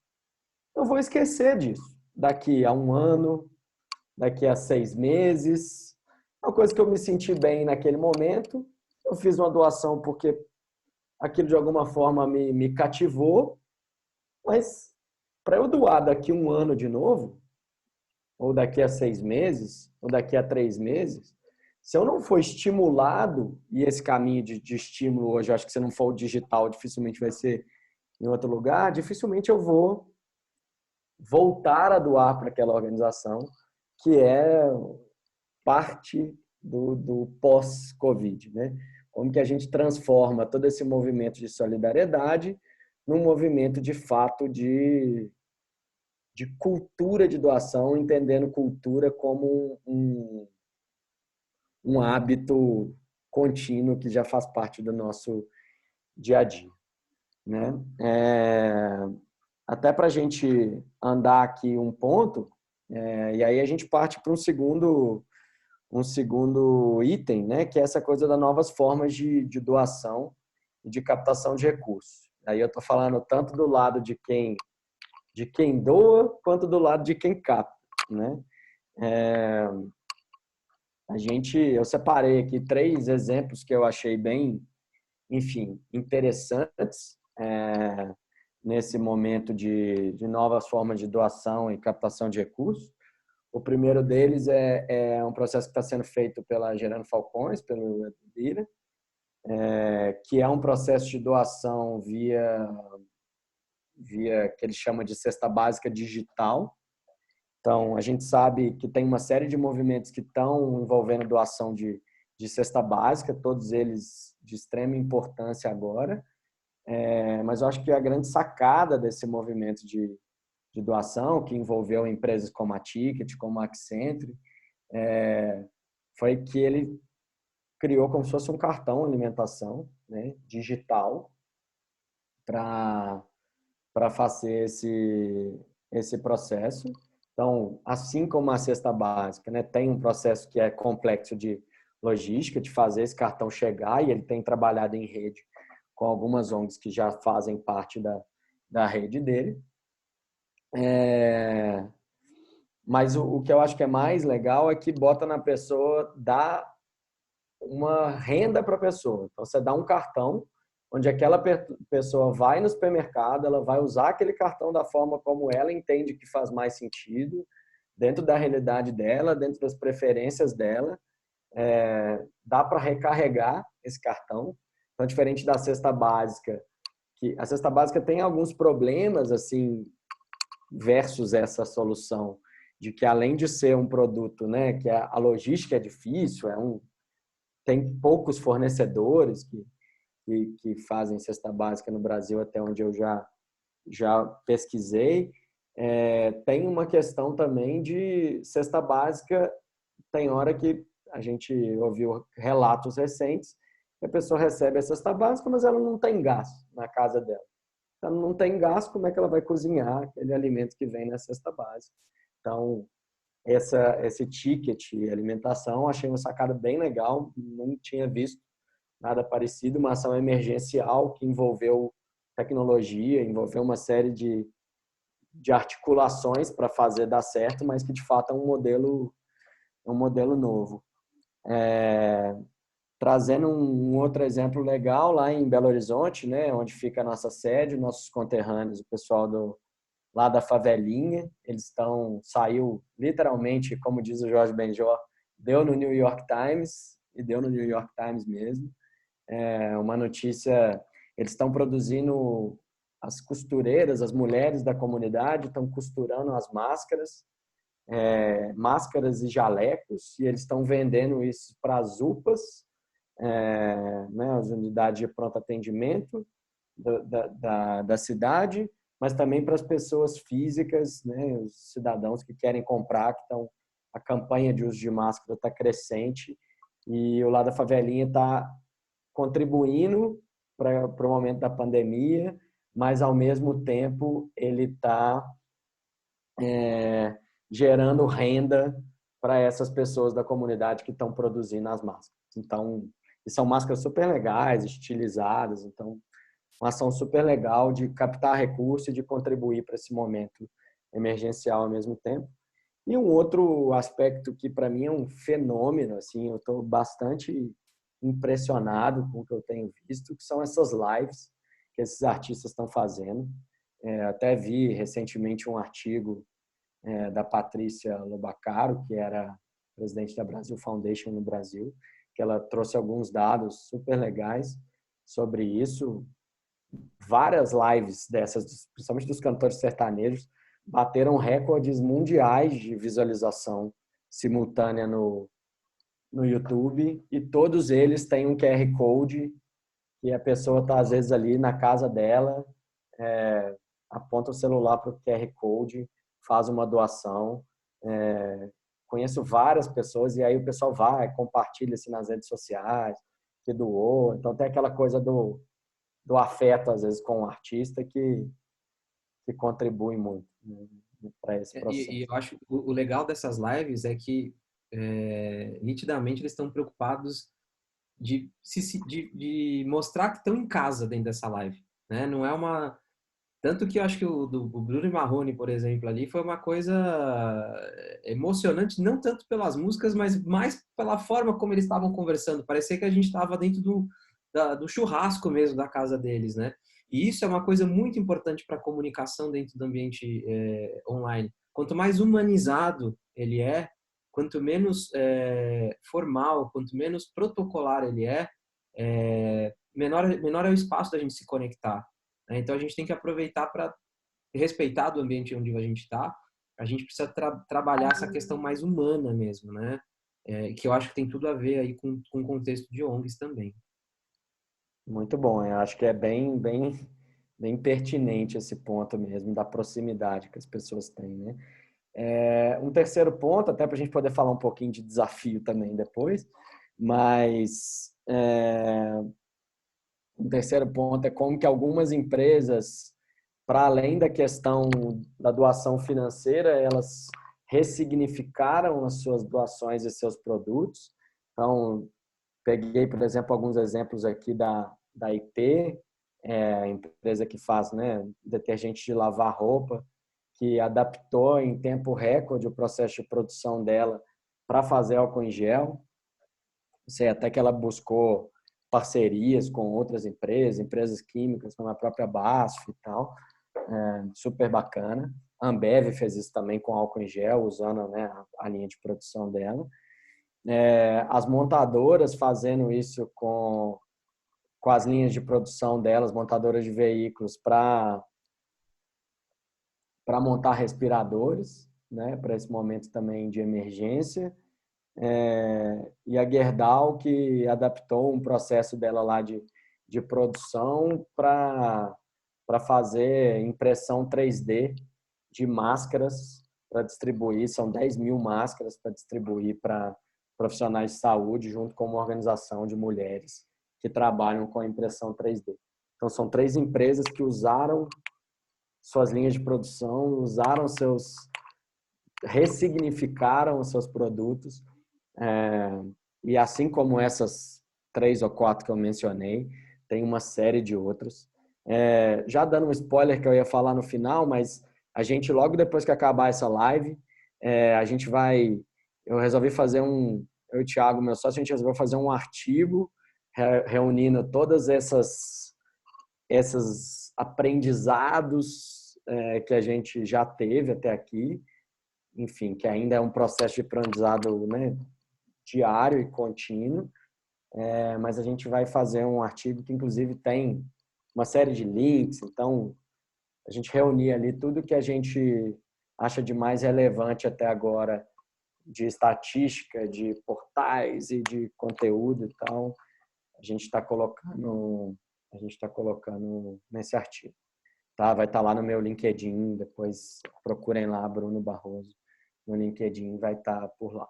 eu vou esquecer disso. Daqui a um ano, daqui a 6 meses. Uma coisa que eu me senti bem naquele momento. Eu fiz uma doação porque aquilo de alguma forma me cativou. Mas para eu doar daqui a um ano de novo, ou daqui a 6 meses, ou daqui a 3 meses, se eu não for estimulado, e esse caminho de estímulo hoje, eu acho que se não for o digital, dificilmente vai ser em outro lugar, dificilmente eu vou voltar a doar para aquela organização, que é parte do pós-Covid, né? Como que a gente transforma todo esse movimento de solidariedade num movimento de fato de cultura de doação, entendendo cultura como um hábito contínuo que já faz parte do nosso dia a dia, né? Até para a gente andar aqui um ponto, e aí a gente parte para um segundo item, né? Que é essa coisa das novas formas de doação e de captação de recursos. Aí eu estou falando tanto do lado de quem doa, quanto do lado de quem capta, né? Eu separei aqui 3 exemplos que eu achei bem, enfim, interessantes nesse momento de novas formas de doação e captação de recursos. O primeiro deles é um processo que está sendo feito pela Gerando Falcões, pelo Lira, que é um processo de doação via que ele chama de cesta básica digital. Então, a gente sabe que tem uma série de movimentos que estão envolvendo doação de cesta básica, todos eles de extrema importância agora. Mas eu acho que a grande sacada desse movimento de doação, que envolveu empresas como a Ticket, como a Accenture, foi que ele criou como se fosse um cartão alimentação, né, digital para fazer esse processo. Então, assim como a cesta básica, né, tem um processo que é complexo de logística, de fazer esse cartão chegar, e ele tem trabalhado em rede com algumas ONGs que já fazem parte da rede dele. Mas o que eu acho que é mais legal é que bota na pessoa, dá uma renda para a pessoa. Então, você dá um cartão onde aquela pessoa vai no supermercado, ela vai usar aquele cartão da forma como ela entende que faz mais sentido, dentro da realidade dela, dentro das preferências dela. Dá para recarregar esse cartão. Então, diferente da cesta básica, que a cesta básica tem alguns problemas, assim, versus essa solução, de que além de ser um produto, né, que a logística é difícil, tem poucos fornecedores que fazem cesta básica no Brasil, até onde eu já pesquisei. Tem uma questão também de cesta básica, tem hora que a gente ouviu relatos recentes, que a pessoa recebe a cesta básica, mas ela não tem gás na casa dela. Ela não tem gás, como é que ela vai cozinhar aquele alimento que vem na cesta básica? Então, esse ticket alimentação, achei uma sacada bem legal, não tinha visto nada parecido, uma ação emergencial que envolveu tecnologia, envolveu uma série de articulações para fazer dar certo, mas que de fato é um modelo novo. Trazendo um outro exemplo legal lá em Belo Horizonte, né, onde fica a nossa sede, nossos conterrâneos, o pessoal lá da favelinha, saiu literalmente, como diz o Jorge Benjor, deu no New York Times, e deu no New York Times mesmo. Uma notícia, eles estão produzindo, as costureiras, as mulheres da comunidade estão costurando as máscaras e jalecos, e eles estão vendendo isso para as UPAs, né, as unidades de pronto atendimento da cidade, mas também para as pessoas físicas, né, os cidadãos que querem comprar, que estão, a campanha de uso de máscara está crescente e o Lá da Favelinha está contribuindo para o momento da pandemia, mas ao mesmo tempo ele está gerando renda para essas pessoas da comunidade que estão produzindo as máscaras. Então, e são máscaras super legais, estilizadas, então uma ação super legal de captar recursos e de contribuir para esse momento emergencial ao mesmo tempo. E um outro aspecto que para mim é um fenômeno, assim, eu estou bastante impressionado com o que eu tenho visto, que são essas lives que esses artistas estão fazendo. Até vi recentemente um artigo da Patrícia Lobacaro, que era presidente da Brasil Foundation no Brasil, que ela trouxe alguns dados super legais sobre isso. Várias lives dessas, principalmente dos cantores sertanejos, bateram recordes mundiais de visualização simultânea no YouTube, e todos eles têm um QR Code e a pessoa está às vezes ali na casa dela, aponta o celular para o QR Code, faz uma doação. Conheço várias pessoas e aí o pessoal vai, compartilha assim nas redes sociais, que doou. Então tem aquela coisa do afeto, às vezes, com o artista que contribui muito, né, para esse processo. E eu acho que o legal dessas lives é que nitidamente eles estão preocupados de mostrar que estão em casa dentro dessa live, né? Não é uma... Tanto que eu acho que o Bruno e Marrone, por exemplo, ali foi uma coisa emocionante, não tanto pelas músicas, mas mais pela forma como eles estavam conversando. Parecia que a gente estava dentro do churrasco mesmo da casa deles, né? E isso é uma coisa muito importante para a comunicação dentro do ambiente online. Quanto mais humanizado ele é, quanto menos formal, quanto menos protocolar ele menor é o espaço da gente se conectar. Então, a gente tem que aproveitar para respeitar do ambiente onde a gente está. A gente precisa trabalhar essa questão mais humana mesmo, né? Que eu acho que tem tudo a ver aí com o contexto de ONGs também. Muito bom, eu acho que é bem pertinente esse ponto mesmo, da proximidade que as pessoas têm, né? Um terceiro ponto, até para a gente poder falar um pouquinho de desafio também depois, mas um terceiro ponto é como que algumas empresas, para além da questão da doação financeira, elas ressignificaram as suas doações e seus produtos. Então, peguei, por exemplo, alguns exemplos aqui da IP, a empresa que faz, né, detergente de lavar roupa, que adaptou em tempo recorde o processo de produção dela para fazer álcool em gel. Sei até que ela buscou parcerias com outras empresas químicas, como a própria BASF e tal, super bacana. A Ambev fez isso também com álcool em gel, usando, né, a linha de produção dela. As montadoras fazendo isso com as linhas de produção delas, montadoras de veículos, para montar respiradores, né, para esse momento também de emergência. E a Gerdau, que adaptou um processo dela lá de produção para fazer impressão 3D de máscaras para distribuir. São 10 mil máscaras para distribuir para profissionais de saúde, junto com uma organização de mulheres que trabalham com a impressão 3D. Então, são 3 empresas que usaram suas linhas de produção, ressignificaram os seus produtos. E assim como essas 3 ou 4 que eu mencionei, tem uma série de outros. Já dando um spoiler que eu ia falar no final, mas a gente, logo depois que acabar essa live, eu resolvi fazer eu e o Thiago, meu sócio, a gente resolveu fazer um artigo reunindo todas esses aprendizados que a gente já teve até aqui, enfim, que ainda é um processo de aprendizado, né, diário e contínuo, mas a gente vai fazer um artigo que, inclusive, tem uma série de links. Então, a gente reunir ali tudo que a gente acha de mais relevante até agora, de estatística, de portais e de conteúdo e tal, a gente está colocando nesse artigo. tá? Vai estar lá no meu LinkedIn, depois procurem lá Bruno Barroso no LinkedIn, vai estar por lá.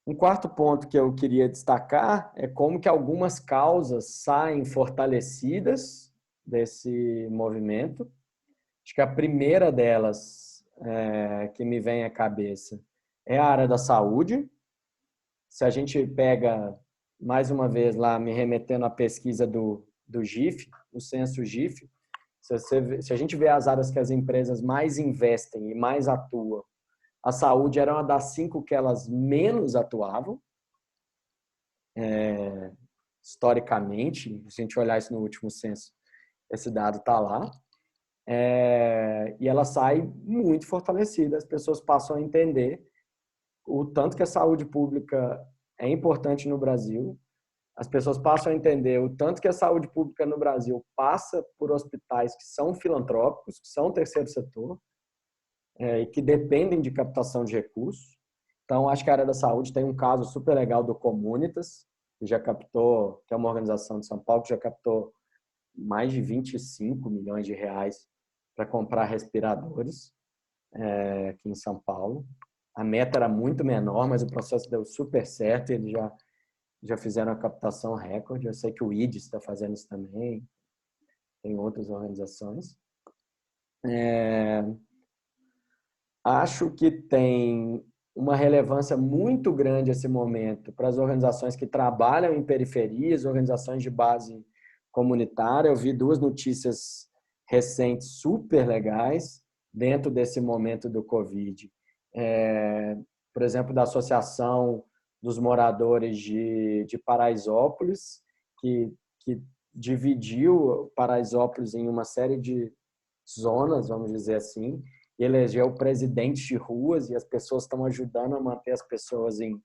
Um quarto ponto que eu queria destacar é como que algumas causas saem fortalecidas desse movimento. Acho que a primeira delas que me vem à cabeça é a área da saúde. Se a gente pega, mais uma vez lá, me remetendo à pesquisa do GIF, o censo GIF, se a gente vê as áreas que as empresas mais investem e mais atuam, a saúde era uma das 5 que elas menos atuavam, historicamente. Se a gente olhar isso no último censo, esse dado está lá. E ela sai muito fortalecida. As pessoas passam a entender o tanto que a saúde pública é importante no Brasil. As pessoas passam a entender o tanto que a saúde pública no Brasil passa por hospitais que são filantrópicos, que são terceiro setor, e que dependem de captação de recursos. Então, acho que a área da saúde tem um caso super legal do Comunitas, que já captou, que é uma organização de São Paulo, que já captou mais de 25 milhões de reais para comprar respiradores aqui em São Paulo. A meta era muito menor, mas o processo deu super certo e eles já fizeram a captação recorde. Eu sei que o IDES está fazendo isso também, tem outras organizações. Acho que tem uma relevância muito grande esse momento para as organizações que trabalham em periferias, organizações de base comunitária. Eu vi 2 notícias recentes super legais dentro desse momento do Covid. Por exemplo, da Associação dos Moradores de Paraisópolis, que dividiu Paraisópolis em uma série de zonas, vamos dizer assim, e elegeu presidentes de ruas, e as pessoas estão ajudando a manter as pessoas em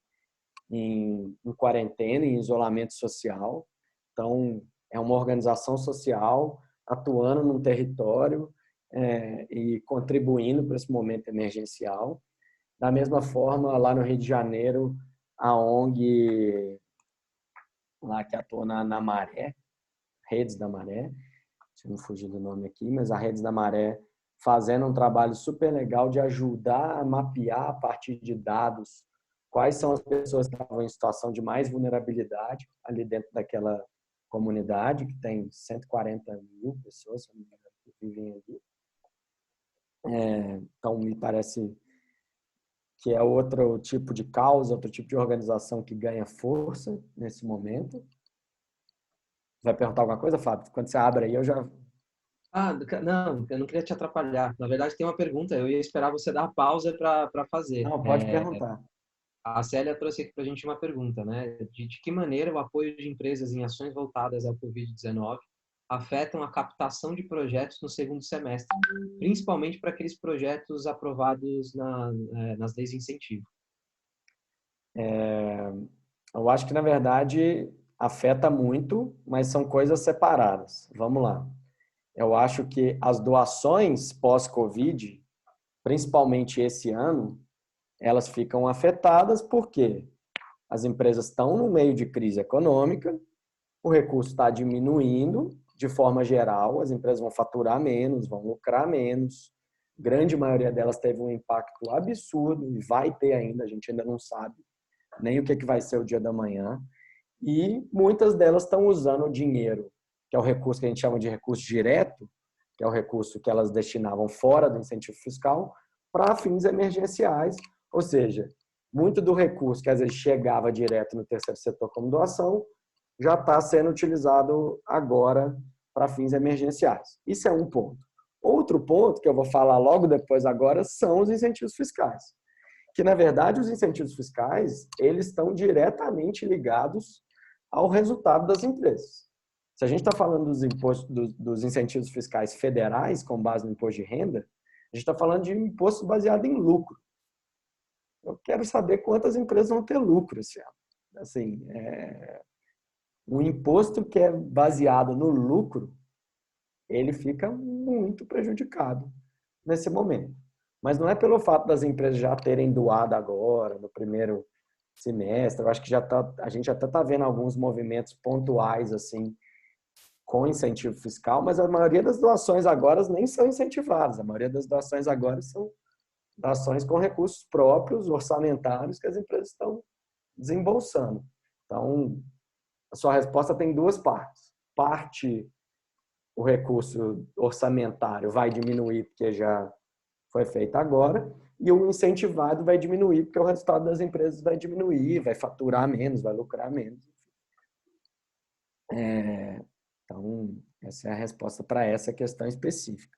quarentena, em isolamento social. Então, é uma organização social atuando num território e contribuindo para esse momento emergencial. Da mesma forma, lá no Rio de Janeiro, a ONG lá que atua na Maré, Redes da Maré, deixa eu não fugir do nome aqui, mas a Redes da Maré fazendo um trabalho super legal de ajudar a mapear a partir de dados quais são as pessoas que estavam em situação de mais vulnerabilidade ali dentro daquela comunidade, que tem 140 mil pessoas que vivem ali. Então, me parece que é outro tipo de causa, outro tipo de organização que ganha força nesse momento. Vai perguntar alguma coisa, Fábio? Quando você abre aí, eu já... Não, eu não queria te atrapalhar. Na verdade, tem uma pergunta. Eu ia esperar você dar a pausa para fazer. Não, pode perguntar. A Célia trouxe aqui para a gente uma pergunta, né? De que maneira o apoio de empresas em ações voltadas ao Covid-19 afetam a captação de projetos no segundo semestre, principalmente para aqueles projetos aprovados nas leis de incentivo? Eu acho que, na verdade, afeta muito, mas são coisas separadas. Vamos lá. Eu acho que as doações pós-Covid, principalmente esse ano, elas ficam afetadas porque as empresas estão no meio de crise econômica, o recurso está diminuindo de forma geral, as empresas vão faturar menos, vão lucrar menos. A grande maioria delas teve um impacto absurdo e vai ter ainda, a gente ainda não sabe nem o que vai ser o dia da manhã. E muitas delas estão usando o dinheiro, que é o recurso que a gente chama de recurso direto, que é o recurso que elas destinavam fora do incentivo fiscal, para fins emergenciais. Ou seja, muito do recurso que às vezes chegava direto no terceiro setor como doação, já está sendo utilizado agora para fins emergenciais. Isso é um ponto. Outro ponto que eu vou falar logo depois agora são os incentivos fiscais. Que, na verdade, os incentivos fiscais, eles estão diretamente ligados ao resultado das empresas. Se a gente está falando dos incentivos fiscais federais com base no imposto de renda, a gente está falando de imposto baseado em lucro. Eu quero saber quantas empresas vão ter lucro esse ano. Assim, um imposto que é baseado no lucro, ele fica muito prejudicado nesse momento. Mas não é pelo fato das empresas já terem doado agora, no primeiro semestre. Eu acho que a gente já está vendo alguns movimentos pontuais assim com incentivo fiscal, mas a maioria das doações agora nem são incentivadas. A maioria das doações agora são doações com recursos próprios, orçamentários, que as empresas estão desembolsando. Então, a sua resposta tem duas partes. Parte, o recurso orçamentário vai diminuir, porque já foi feito agora, e o incentivado vai diminuir, porque o resultado das empresas vai diminuir, vai faturar menos, vai lucrar menos. Então, essa é a resposta para essa questão específica.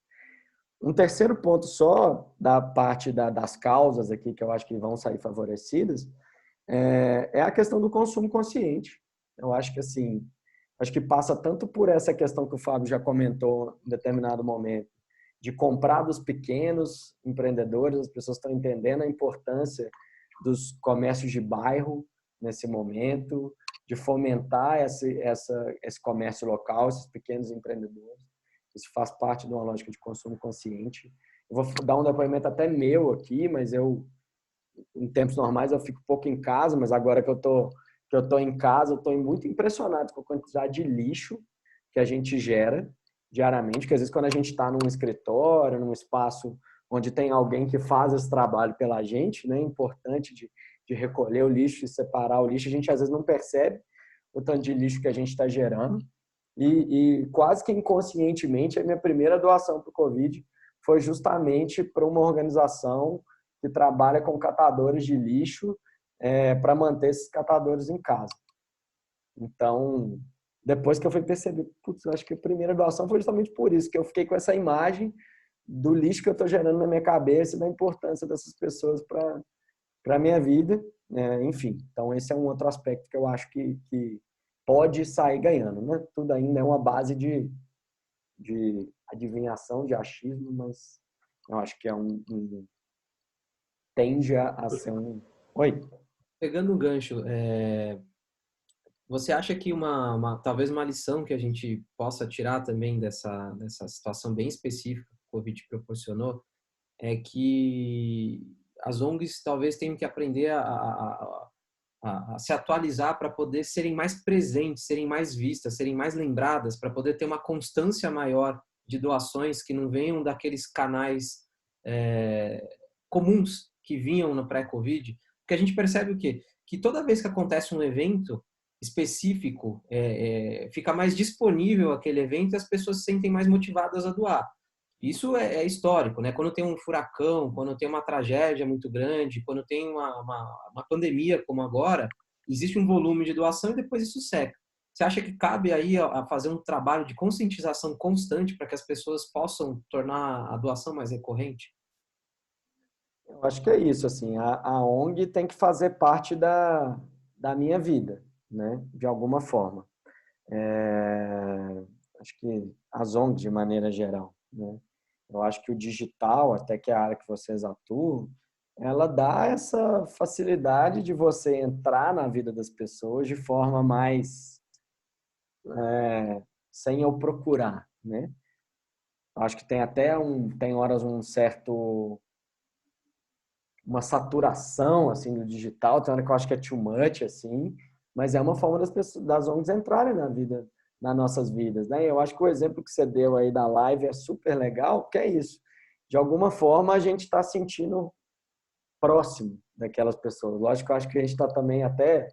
Um terceiro ponto só da parte das causas aqui, que eu acho que vão sair favorecidas, é a questão do consumo consciente. Eu acho que assim, passa tanto por essa questão que o Fábio já comentou em determinado momento, de comprar dos pequenos empreendedores, as pessoas estão entendendo a importância dos comércios de bairro nesse momento, de fomentar esse comércio local, esses pequenos empreendedores. Isso faz parte de uma lógica de consumo consciente. Eu vou dar um depoimento até meu aqui, mas em tempos normais, eu fico pouco em casa, mas agora que eu tô em casa, eu estou muito impressionado com a quantidade de lixo que a gente gera diariamente, porque às vezes quando a gente está num escritório, num espaço onde tem alguém que faz esse trabalho pela gente, né, importante de recolher o lixo e separar o lixo, a gente às vezes não percebe o tanto de lixo que a gente está gerando. E quase que inconscientemente, a minha primeira doação para o Covid foi justamente para uma organização que trabalha com catadores de lixo para manter esses catadores em casa. Então, depois que eu fui perceber, putz, eu acho que a primeira doação foi justamente por isso, que eu fiquei com essa imagem do lixo que eu estou gerando na minha cabeça e da importância dessas pessoas para a minha vida. Enfim, então esse é um outro aspecto que eu acho que pode sair ganhando, né? Tudo ainda é uma base de adivinhação, de achismo, mas eu acho que tende a ser um... Oi? Pegando o gancho, você acha que talvez uma lição que a gente possa tirar também dessa situação bem específica que o Covid proporcionou é que as ONGs talvez tenham que aprender a se atualizar para poder serem mais presentes, serem mais vistas, serem mais lembradas, para poder ter uma constância maior de doações que não venham daqueles canais comuns que vinham no pré-Covid. Porque a gente percebe o quê? Que toda vez que acontece um evento específico, fica mais disponível aquele evento e as pessoas se sentem mais motivadas a doar. Isso é histórico, né? Quando tem um furacão, quando tem uma tragédia muito grande, quando tem uma pandemia como agora, existe um volume de doação e depois isso seca. Você acha que cabe aí a fazer um trabalho de conscientização constante para que as pessoas possam tornar a doação mais recorrente? Eu acho que é isso, assim, a ONG tem que fazer parte da minha vida, né? De alguma forma. Acho que as ONGs de maneira geral, né? Eu acho que o digital, até que é a área que vocês atuam, ela dá essa facilidade de você entrar na vida das pessoas de forma mais sem eu procurar, né? Acho que tem até tem horas uma saturação assim do digital, tem hora que eu acho que é too much assim, mas é uma forma das ONGs entrarem nas nossas vidas, né? Eu acho que o exemplo que você deu aí da live é super legal, porque é isso. De alguma forma a gente está sentindo próximo daquelas pessoas. Lógico que eu acho que a gente está também a gente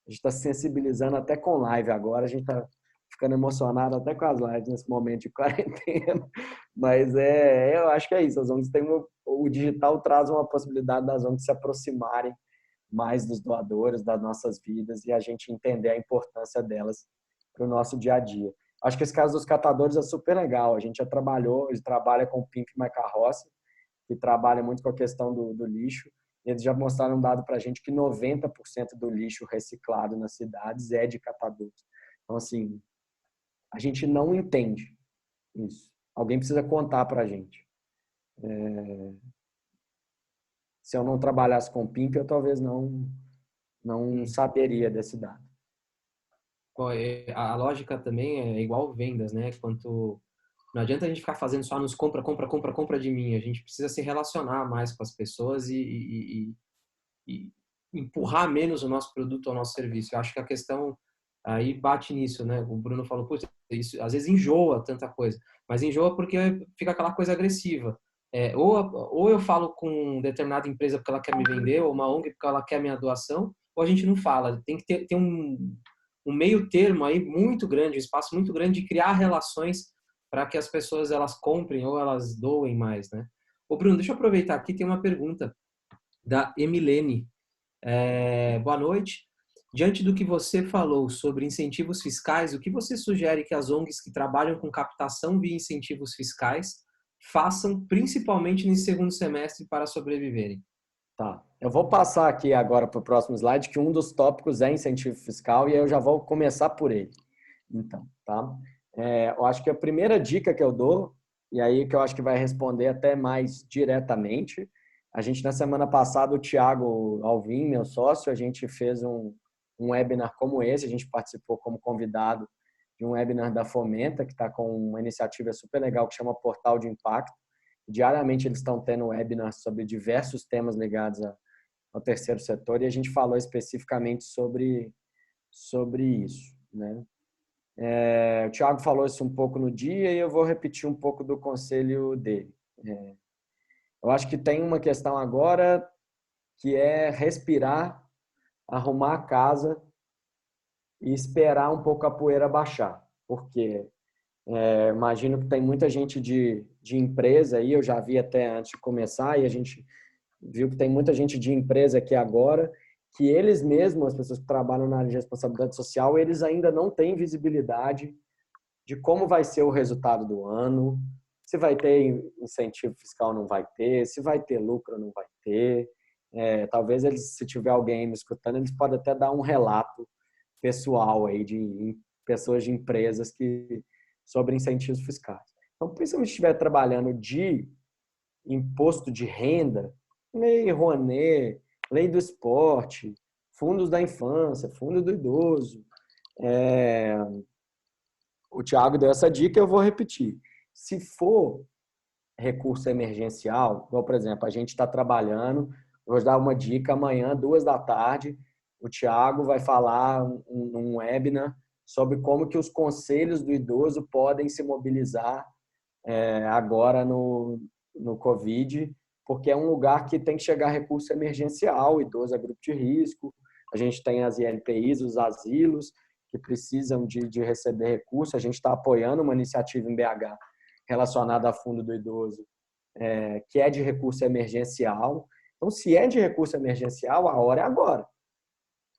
está sensibilizando até com live agora, a gente está ficando emocionado até com as lives nesse momento de quarentena, mas eu acho que é isso. As ONGs o digital traz uma possibilidade das ONGs se aproximarem mais dos doadores, das nossas vidas e a gente entender a importância delas para o nosso dia a dia. Acho que esse caso dos catadores é super legal. A gente já trabalha com o Pimp My Carroça, que trabalha muito com a questão do lixo. Eles já mostraram um dado para a gente que 90% do lixo reciclado nas cidades é de catadores. Então, assim, a gente não entende isso. Alguém precisa contar para a gente. Se eu não trabalhasse com o Pimp, eu talvez não saberia desse dado. A lógica também é igual vendas, né? Não adianta a gente ficar fazendo só nos compra de mim. A gente precisa se relacionar mais com as pessoas e empurrar menos o nosso produto ou o nosso serviço. Eu acho que a questão aí bate nisso, né? O Bruno falou, putz, isso às vezes enjoa tanta coisa, mas enjoa porque fica aquela coisa agressiva. Ou eu falo com determinada empresa porque ela quer me vender, ou uma ONG porque ela quer minha doação, ou a gente não fala. Tem que ter um meio termo aí muito grande, um espaço muito grande de criar relações para que as pessoas elas comprem ou elas doem mais, né? Ô Bruno, deixa eu aproveitar aqui, tem uma pergunta da Emilene. Boa noite. Diante do que você falou sobre incentivos fiscais, o que você sugere que as ONGs que trabalham com captação via incentivos fiscais façam principalmente nesse segundo semestre para sobreviverem? Tá. Eu vou passar aqui agora para o próximo slide, que um dos tópicos é incentivo fiscal, e aí eu já vou começar por ele. Então, tá? Eu acho que a primeira dica que eu dou, e aí que eu acho que vai responder até mais diretamente, a gente na semana passada, o Thiago Alvim, meu sócio, a gente fez um webinar como esse, a gente participou como convidado de um webinar da Fomenta, que está com uma iniciativa super legal que chama Portal de Impacto. Diariamente eles estão tendo webinars sobre diversos temas ligados ao terceiro setor e a gente falou especificamente sobre isso, né? O Thiago falou isso um pouco no dia e eu vou repetir um pouco do conselho dele. Eu acho que tem uma questão agora que é respirar, arrumar a casa e esperar um pouco a poeira baixar, porque imagino que tem muita gente de empresa aí, eu já vi até antes de começar, e a gente viu que tem muita gente de empresa aqui agora, que eles mesmos, as pessoas que trabalham na área de responsabilidade social, eles ainda não têm visibilidade de como vai ser o resultado do ano, se vai ter incentivo fiscal ou não vai ter, se vai ter lucro ou não vai ter. Talvez eles, se tiver alguém me escutando, eles podem até dar um relato pessoal aí de pessoas de empresas sobre incentivos fiscais. Então, principalmente se estiver trabalhando de imposto de renda, lei Rouanet, lei do esporte, fundos da infância, fundo do idoso. O Thiago deu essa dica, eu vou repetir. Se for recurso emergencial, igual, por exemplo, a gente está trabalhando, vou dar uma dica, amanhã, 14h, o Thiago vai falar num webinar sobre como que os conselhos do idoso podem se mobilizar agora no Covid, porque é um lugar que tem que chegar recurso emergencial, idoso é grupo de risco, a gente tem as ILPIs, os asilos, que precisam de receber recurso, a gente está apoiando uma iniciativa em BH relacionada a fundo do idoso, que é de recurso emergencial. Então, se é de recurso emergencial, a hora é agora.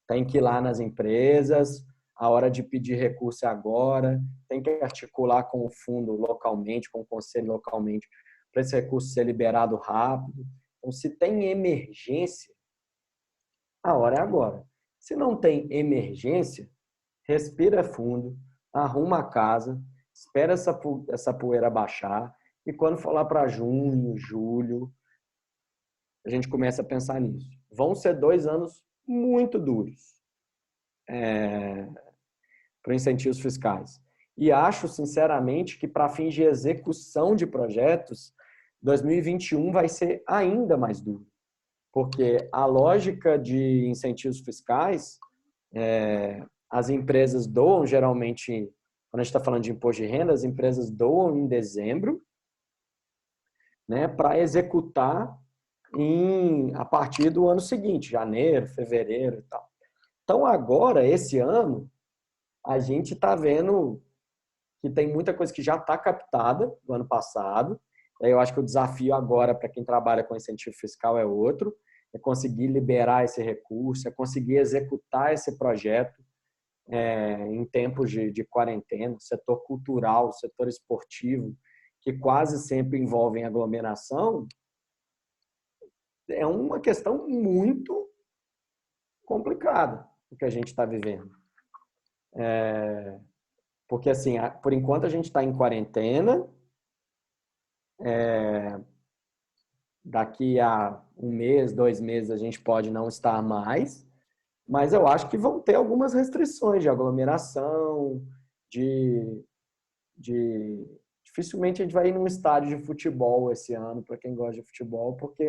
Tem que ir lá nas empresas, a hora de pedir recurso é agora, tem que articular com o fundo localmente, com o conselho localmente, para esse recurso ser liberado rápido. Então, se tem emergência, a hora é agora. Se não tem emergência, respira fundo, arruma a casa, espera essa poeira baixar e quando for lá para junho, julho, a gente começa a pensar nisso. Vão ser 2 anos muito duros para incentivos fiscais. E acho, sinceramente, que para fins de execução de projetos, 2021 vai ser ainda mais duro. Porque a lógica de incentivos fiscais, as empresas doam geralmente, quando a gente está falando de imposto de renda, as empresas doam em dezembro, né, para executar a partir do ano seguinte, janeiro, fevereiro e tal. Então, agora, esse ano, a gente está vendo que tem muita coisa que já está captada do ano passado. Eu acho que o desafio agora para quem trabalha com incentivo fiscal é outro, é conseguir liberar esse recurso, é conseguir executar esse projeto em tempos de quarentena, setor cultural, setor esportivo, que quase sempre envolvem aglomeração, é uma questão muito complicada o que a gente está vivendo. Porque, assim, por enquanto a gente está em quarentena, daqui a 1 mês, 2 meses a gente pode não estar mais, mas eu acho que vão ter algumas restrições de aglomeração, dificilmente a gente vai ir num estádio de futebol esse ano, para quem gosta de futebol, porque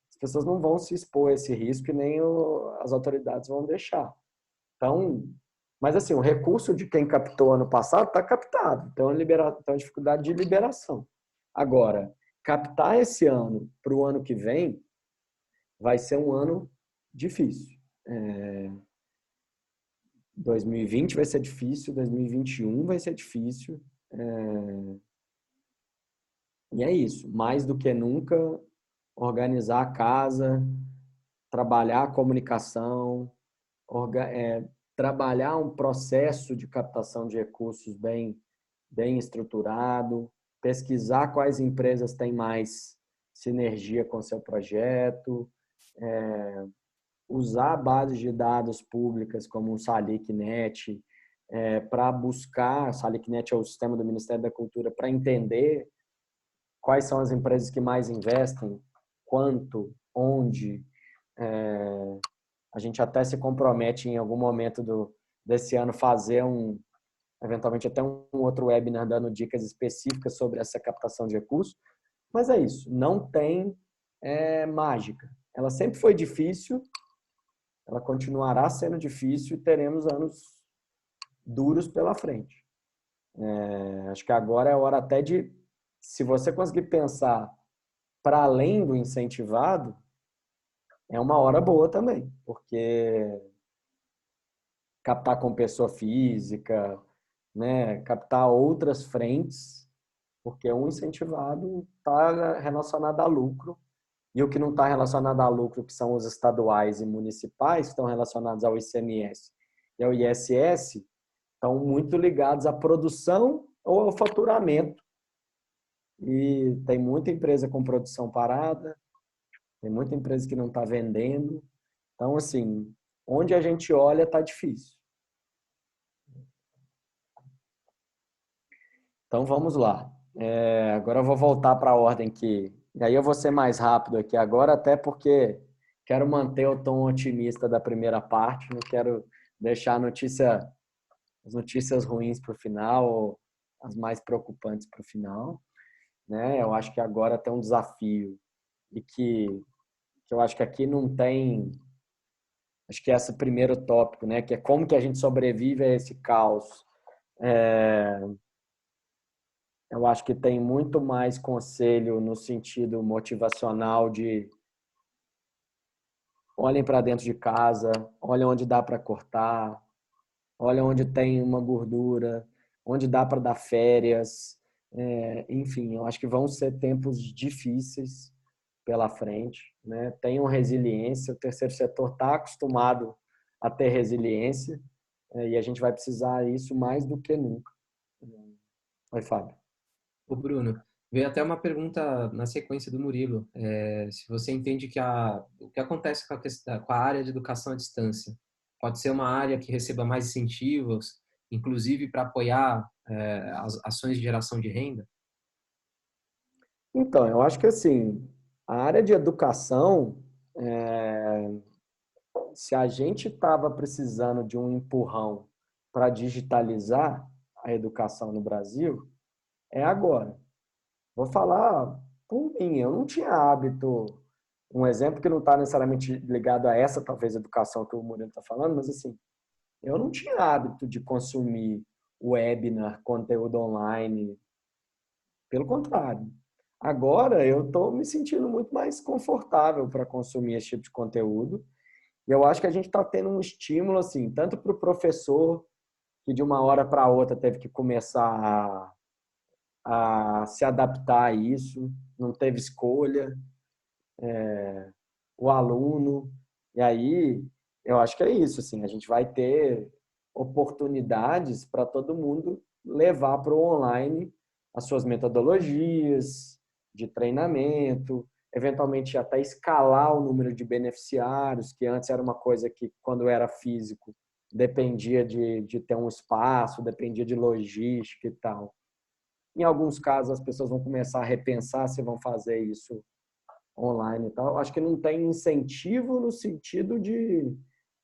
as pessoas não vão se expor a esse risco e nem as autoridades vão deixar. Então, Mas, assim, o recurso de quem captou ano passado está captado. Então, a dificuldade de liberação. Agora, captar esse ano para o ano que vem vai ser um ano difícil. 2020 vai ser difícil, 2021 vai ser difícil. E é isso. Mais do que nunca, organizar a casa, trabalhar a comunicação, trabalhar um processo de captação de recursos bem estruturado, pesquisar quais empresas têm mais sinergia com o seu projeto, usar bases de dados públicas como o SalicNet para buscar, SalicNet é o sistema do Ministério da Cultura, para entender quais são as empresas que mais investem, quanto, onde. A gente até se compromete em algum momento desse ano fazer eventualmente até um outro webinar dando dicas específicas sobre essa captação de recursos. Mas é isso, não tem mágica. Ela sempre foi difícil, ela continuará sendo difícil e teremos anos duros pela frente. Acho que agora é a hora até de, se você conseguir pensar para além do incentivado, é uma hora boa também, porque captar com pessoa física, né, captar outras frentes, porque um incentivado está relacionado a lucro, e o que não está relacionado a lucro, que são os estaduais e municipais, que estão relacionados ao ICMS e ao ISS, estão muito ligados à produção ou ao faturamento. E tem muita empresa com produção parada, tem muita empresa que não está vendendo. Então, assim, onde a gente olha está difícil. Então, vamos lá. Agora eu vou voltar para a ordem que... E aí eu vou ser mais rápido aqui agora, até porque quero manter o tom otimista da primeira parte, não quero deixar as notícias ruins para o final, ou as mais preocupantes para o final. Né? Eu acho que agora tem um desafio e que eu acho que aqui não tem... Acho que esse primeiro tópico, né? Que é como que a gente sobrevive a esse caos. Eu acho que tem muito mais conselho no sentido motivacional de olhem para dentro de casa, olhem onde dá para cortar, olhem onde tem uma gordura, onde dá para dar férias. Enfim, eu acho que vão ser tempos difíceis pela frente, né? Tenham resiliência, o terceiro setor está acostumado a ter resiliência e a gente vai precisar disso mais do que nunca. Oi, Fábio. Ô Bruno, veio até uma pergunta na sequência do Murilo. Se você entende que o que acontece com a área de educação à distância pode ser uma área que receba mais incentivos, inclusive para apoiar as ações de geração de renda? Então, eu acho que assim, a área de educação, se a gente estava precisando de um empurrão para digitalizar a educação no Brasil, é agora. Vou falar por mim, eu não tinha hábito, um exemplo que não está necessariamente ligado a essa, talvez, educação que o Murilo está falando, mas assim, eu não tinha hábito de consumir webinar, conteúdo online. Pelo contrário. Agora eu estou me sentindo muito mais confortável para consumir esse tipo de conteúdo. E eu acho que a gente está tendo um estímulo, assim, tanto para o professor, que de uma hora para outra teve que começar a se adaptar a isso, não teve escolha, o aluno. E aí, eu acho que é isso, assim, a gente vai ter oportunidades para todo mundo levar para o online as suas metodologias de treinamento, eventualmente até escalar o número de beneficiários, que antes era uma coisa que, quando era físico, dependia de ter um espaço, dependia de logística e tal. Em alguns casos, as pessoas vão começar a repensar se vão fazer isso online e tal. Acho que não tem incentivo no sentido de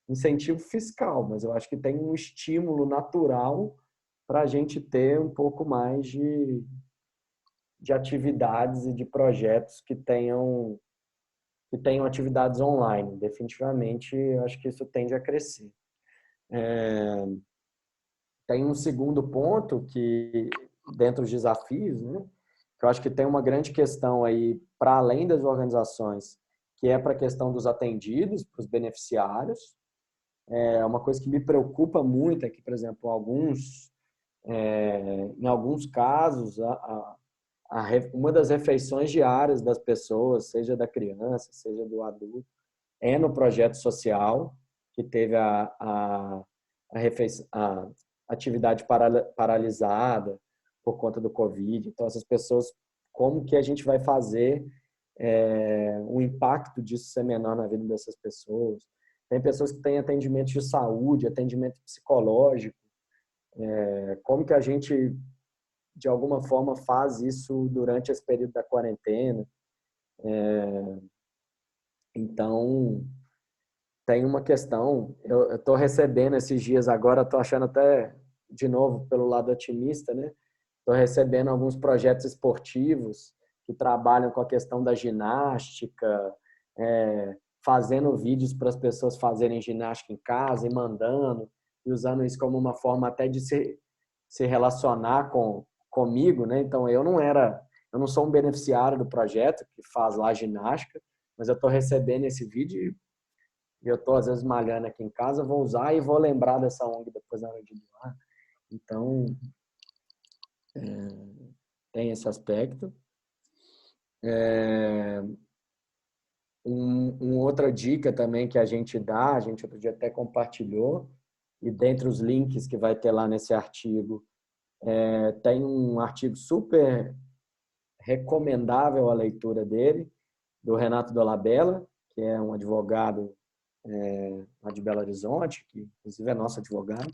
incentivo fiscal, mas eu acho que tem um estímulo natural para a gente ter um pouco mais de atividades e de projetos que tenham atividades online. Definitivamente, eu acho que isso tende a crescer. tem um segundo ponto que, dentro dos desafios, né, que eu acho que tem uma grande questão aí, para além das organizações, que é para a questão dos atendidos, para os beneficiários. É uma coisa que me preocupa muito é que, por exemplo, em alguns casos, uma das refeições diárias das pessoas, seja da criança, seja do adulto, é no projeto social, que teve a atividade paralisada por conta do Covid. Então, essas pessoas, como que a gente vai fazer o impacto disso ser menor na vida dessas pessoas? Tem pessoas que têm atendimento de saúde, atendimento psicológico. Como que a gente, de alguma forma, faz isso durante esse período da quarentena? Então, tem uma questão. Eu estou recebendo esses dias agora, estou achando até, de novo, pelo lado otimista, né? Estou recebendo alguns projetos esportivos que trabalham com a questão da ginástica, fazendo vídeos para as pessoas fazerem ginástica em casa e mandando, e usando isso como uma forma até de se relacionar comigo, né? Então, eu não sou um beneficiário do projeto que faz lá ginástica, mas eu estou recebendo esse vídeo e eu estou, às vezes, malhando aqui em casa, vou usar e vou lembrar dessa ONG depois na hora de doar. Então, tem esse aspecto. Outra dica também que a gente dá, a gente outro dia até compartilhou, e dentre os links que vai ter lá nesse artigo, tem um artigo super recomendável a leitura dele, do Renato Dolabella, que é um advogado lá de Belo Horizonte, que inclusive é nosso advogado.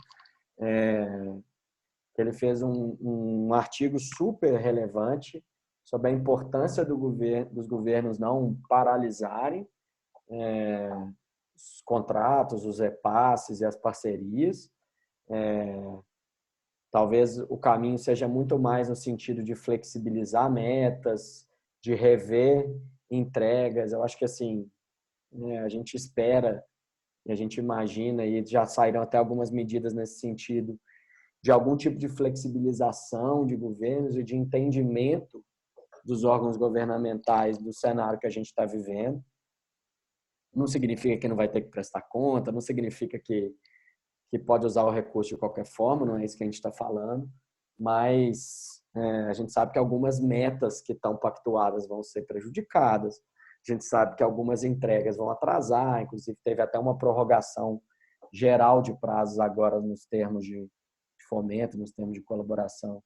Ele fez um artigo super relevante sobre a importância dos governos não paralisarem os contratos, os repasses e as parcerias. Talvez o caminho seja muito mais no sentido de flexibilizar metas, de rever entregas. Eu acho que assim, a gente espera e a gente imagina, e já saíram até algumas medidas nesse sentido, de algum tipo de flexibilização de governos e de entendimento dos órgãos governamentais do cenário que a gente está vivendo. Não significa que não vai ter que prestar conta, não significa que pode usar o recurso de qualquer forma, não é isso que a gente está falando, mas a gente sabe que algumas metas que estão pactuadas vão ser prejudicadas, a gente sabe que algumas entregas vão atrasar, inclusive teve até uma prorrogação geral de prazos agora nos termos de fomento, nos termos de colaboração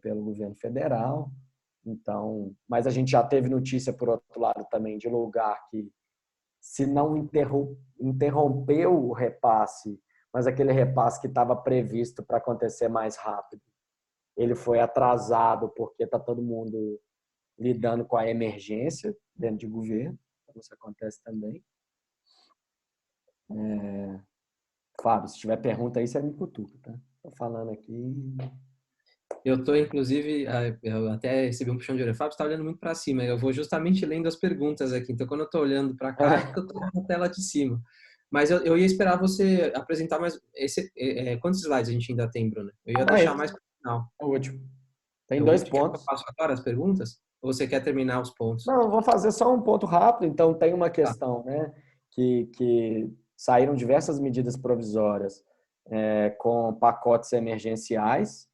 pelo governo federal. Então, mas a gente já teve notícia, por outro lado, também de lugar que, se não interrompeu o repasse, mas aquele repasse que estava previsto para acontecer mais rápido, ele foi atrasado porque está todo mundo lidando com a emergência dentro de governo. Então, isso acontece também. Fábio, se tiver pergunta aí, você me cutuca, tá? Estou falando aqui. Eu estou, inclusive, eu até recebi um puxão de orelha. Fábio, você está olhando muito para cima. Eu vou justamente lendo as perguntas aqui. Então, quando eu estou olhando para cá, é porque eu estou na tela de cima. Mas eu ia esperar você apresentar mais... quantos slides a gente ainda tem, Bruno? Eu ia deixar mais para o final. É o último. Tem 2 pontos. Eu faço agora as perguntas? Ou você quer terminar os pontos? Não, eu vou fazer só um ponto rápido. Então, tem uma questão, né? Que saíram diversas medidas provisórias com pacotes emergenciais.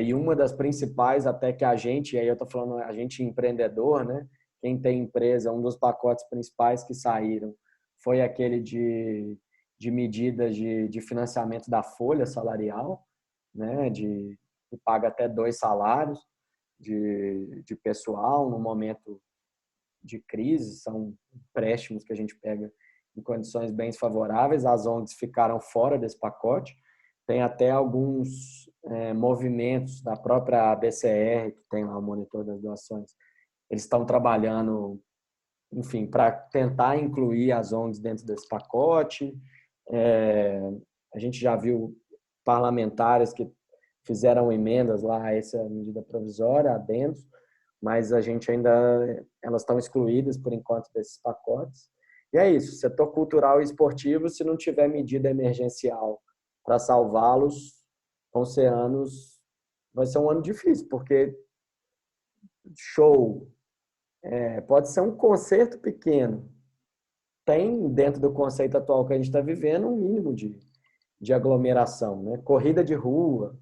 E uma das principais, até que a gente, aí eu estou falando a gente empreendedor, né? Quem tem empresa, um dos pacotes principais que saíram foi aquele de medidas de financiamento da folha salarial, né? Que paga até 2 salários de pessoal no momento de crise. São empréstimos que a gente pega em condições bem favoráveis. As ONGs ficaram fora desse pacote. Tem até alguns movimentos da própria BCR, que tem lá o monitor das doações. Eles estão trabalhando, enfim, para tentar incluir as ONGs dentro desse pacote. A gente já viu parlamentares que fizeram emendas lá a essa medida provisória, adentro, mas a gente elas estão excluídas, por enquanto, desses pacotes. E é isso, setor cultural e esportivo, se não tiver medida emergencial para salvá-los vão ser anos, vai ser um ano difícil, porque show pode ser um concerto pequeno. Tem, dentro do conceito atual que a gente está vivendo, um mínimo de aglomeração, né? Corrida de rua,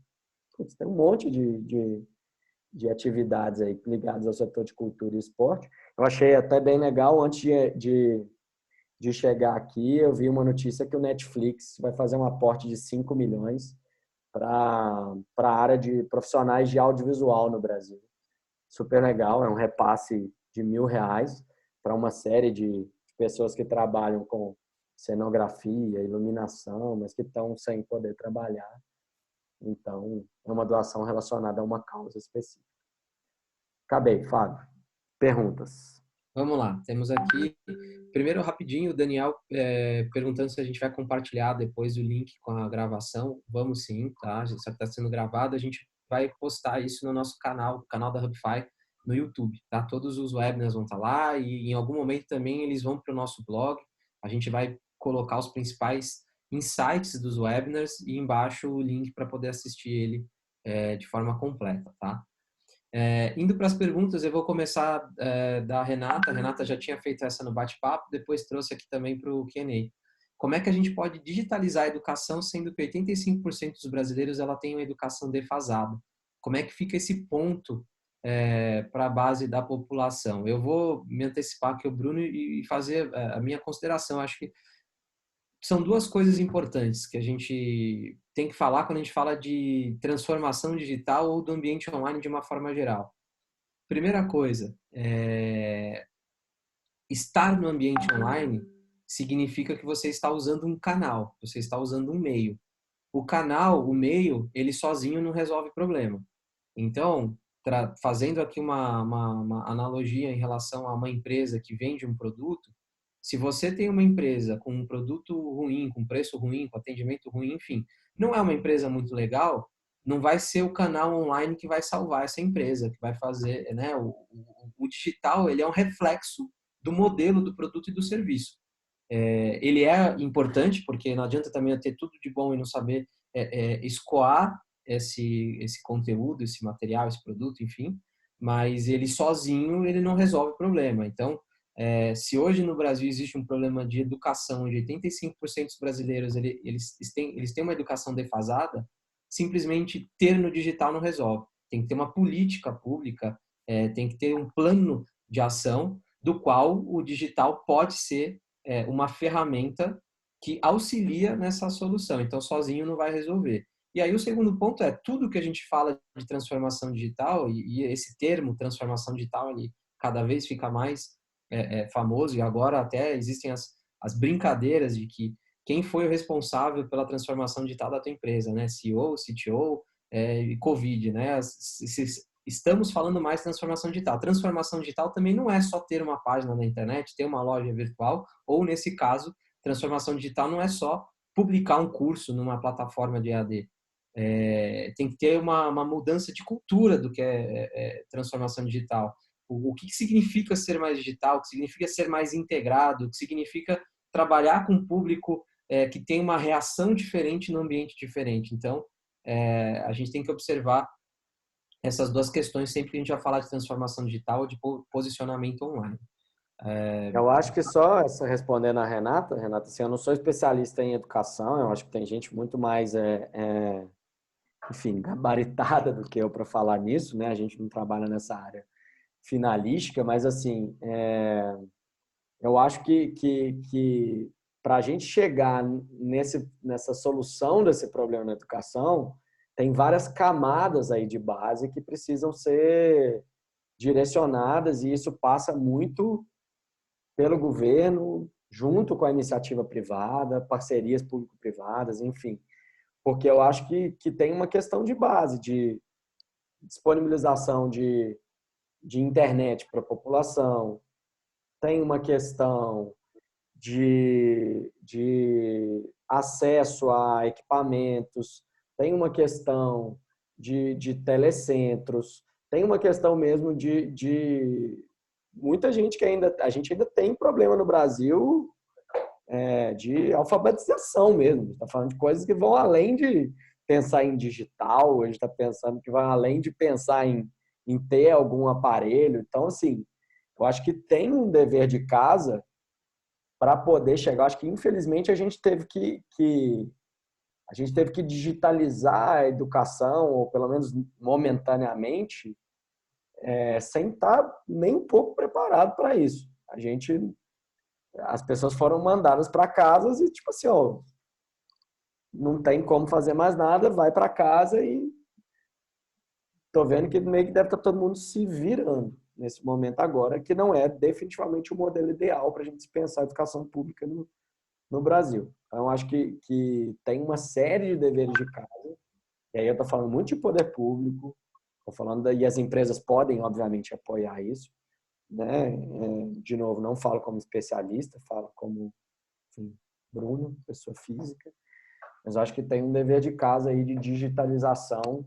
putz, tem um monte de atividades aí ligadas ao setor de cultura e esporte. Eu achei até bem legal, antes de chegar aqui, eu vi uma notícia que o Netflix vai fazer um aporte de 5 milhões para a área de profissionais de audiovisual no Brasil. Super legal, é um repasse de R$1.000 para uma série de pessoas que trabalham com cenografia, iluminação, mas que estão sem poder trabalhar. Então, é uma doação relacionada a uma causa específica. Acabei, Fábio. Perguntas. Vamos lá, temos aqui, primeiro rapidinho, o Daniel perguntando se a gente vai compartilhar depois o link com a gravação. Vamos sim, tá? Já está sendo gravado, a gente vai postar isso no nosso canal, o canal da Hubify, no YouTube, tá? Todos os webinars vão estar lá e em algum momento também eles vão para o nosso blog. A gente vai colocar os principais insights dos webinars e embaixo o link para poder assistir ele de forma completa, tá? Indo para as perguntas, eu vou começar da Renata. A Renata já tinha feito essa no bate-papo, depois trouxe aqui também para o Q&A. Como é que a gente pode digitalizar a educação, sendo que 85% dos brasileiros ela tem uma educação defasada? Como é que fica esse ponto para a base da população? Eu vou me antecipar aqui o Bruno e fazer a minha consideração. Acho que são duas coisas importantes que a gente tem que falar quando a gente fala de transformação digital ou do ambiente online de uma forma geral. Primeira coisa, estar no ambiente online significa que você está usando um canal, você está usando um meio. O canal, o meio, ele sozinho não resolve problema. Então, fazendo aqui uma analogia em relação a uma empresa que vende um produto, se você tem uma empresa com um produto ruim, com preço ruim, com atendimento ruim, enfim, não é uma empresa muito legal, não vai ser o canal online que vai salvar essa empresa, que vai fazer, né? O digital, ele é um reflexo do modelo do produto e do serviço. Ele é importante, porque não adianta também eu ter tudo de bom e não saber escoar esse conteúdo, esse material, esse produto, enfim, mas ele sozinho, ele não resolve o problema. Então, se hoje no Brasil existe um problema de educação, onde 85% dos brasileiros eles têm uma educação defasada, simplesmente ter no digital não resolve. Tem que ter uma política pública, tem que ter um plano de ação do qual o digital pode ser uma ferramenta que auxilia nessa solução. Então, sozinho não vai resolver. E aí o segundo ponto tudo que a gente fala de transformação digital, e esse termo transformação digital, ele cada vez fica mais famoso, e agora até existem as brincadeiras de que quem foi o responsável pela transformação digital da tua empresa, né? CEO, CTO e Covid, né? Estamos falando mais de transformação digital. Transformação digital também não é só ter uma página na internet, ter uma loja virtual, ou nesse caso, transformação digital não é só publicar um curso numa plataforma de EAD. Tem que ter uma mudança de cultura do que é transformação digital. O que significa ser mais digital, o que significa ser mais integrado, o que significa trabalhar com um público que tem uma reação diferente no ambiente diferente. Então, a gente tem que observar essas duas questões sempre que a gente vai falar de transformação digital ou de posicionamento online. Eu acho que só respondendo a Renata, assim, eu não sou especialista em educação, eu acho que tem gente muito mais, enfim, gabaritada do que eu para falar nisso, né? A gente não trabalha nessa área finalística, mas assim, eu acho que para a gente chegar nessa solução desse problema na educação, tem várias camadas aí de base que precisam ser direcionadas, e isso passa muito pelo governo, junto com a iniciativa privada, parcerias público-privadas, enfim. Porque eu acho que tem uma questão de base, de disponibilização de internet para a população, tem uma questão de acesso a equipamentos, tem uma questão de telecentros, tem uma questão mesmo de muita gente que a gente ainda tem problema no Brasil de alfabetização mesmo. A gente está falando de coisas que vão além de pensar em digital, a gente está pensando que vai além de pensar em ter algum aparelho. Então, assim, eu acho que tem um dever de casa para poder chegar. Eu acho que, infelizmente, a gente teve que digitalizar a educação, ou pelo menos momentaneamente, sem estar nem um pouco preparado para isso. As pessoas foram mandadas para casas e, tipo assim, ó, não tem como fazer mais nada, vai para casa e tô vendo que meio que deve estar todo mundo se virando nesse momento agora, que não é definitivamente o modelo ideal para a gente pensar a educação pública no Brasil. Então, acho que tem uma série de deveres de casa, e aí eu estou falando muito de poder público, estou falando e as empresas podem, obviamente, apoiar isso, né? De novo, não falo como especialista, falo como, enfim, Bruno, pessoa física, mas acho que tem um dever de casa aí de digitalização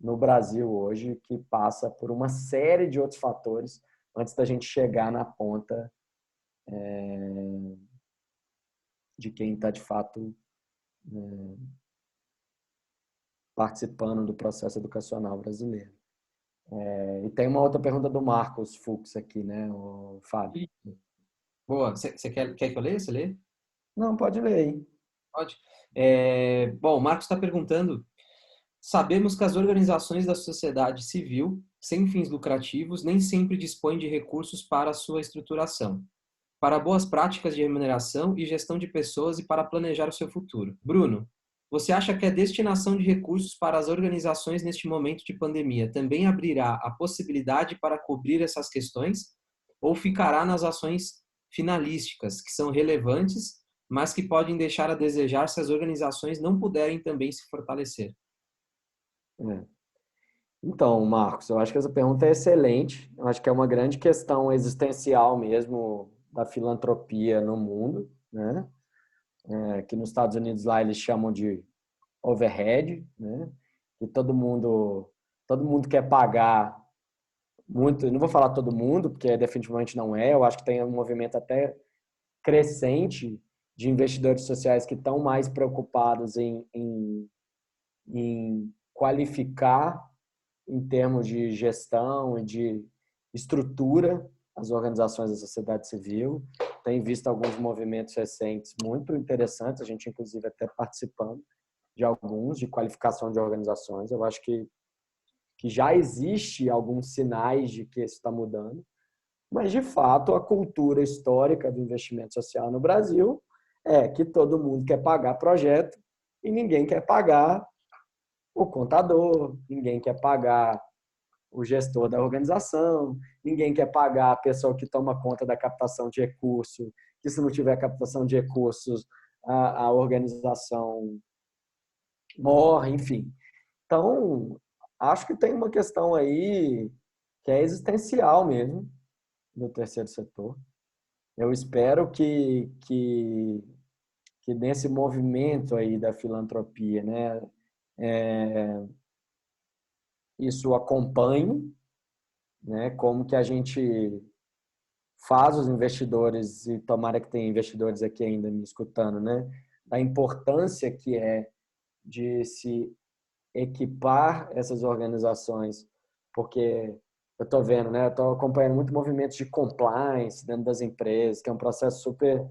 no Brasil hoje, que passa por uma série de outros fatores antes da gente chegar na ponta de quem está, de fato, participando do processo educacional brasileiro. E tem uma outra pergunta do Marcos Fux aqui, né, o Fábio? Boa. Você quer que eu leia? Você lê? Não, pode ler aí. Pode. Bom, o Marcos está perguntando: sabemos que as organizações da sociedade civil, sem fins lucrativos, nem sempre dispõem de recursos para a sua estruturação, para boas práticas de remuneração e gestão de pessoas e para planejar o seu futuro. Bruno, você acha que a destinação de recursos para as organizações neste momento de pandemia também abrirá a possibilidade para cobrir essas questões? Ou ficará nas ações finalísticas, que são relevantes, mas que podem deixar a desejar se as organizações não puderem também se fortalecer? Então, Marcos, eu acho que essa pergunta é excelente. Eu acho que é uma grande questão existencial mesmo da filantropia no mundo, né? Que nos Estados Unidos lá eles chamam de overhead, né? Que todo mundo quer pagar muito. Eu não vou falar todo mundo, porque definitivamente não é. Eu acho que tem um movimento até crescente de investidores sociais que estão mais preocupados em qualificar em termos de gestão e de estrutura as organizações da sociedade civil. Tem visto alguns movimentos recentes muito interessantes, a gente inclusive até participando de alguns, de qualificação de organizações. Eu acho que já existe alguns sinais de que isso está mudando, mas de fato a cultura histórica do investimento social no Brasil é que todo mundo quer pagar projeto e ninguém quer pagar o contador, ninguém quer pagar o gestor da organização, ninguém quer pagar a pessoa que toma conta da captação de recursos, que se não tiver captação de recursos, a organização morre, enfim. Então, acho que tem uma questão aí que é existencial mesmo do terceiro setor. Eu espero que nesse movimento aí da filantropia, né, isso acompanhe, né, como que a gente faz os investidores, e tomara que tenha investidores aqui ainda me escutando, né, da importância que é de se equipar essas organizações, porque eu estou vendo, né, eu estou acompanhando muito movimentos de compliance dentro das empresas, que é um processo super...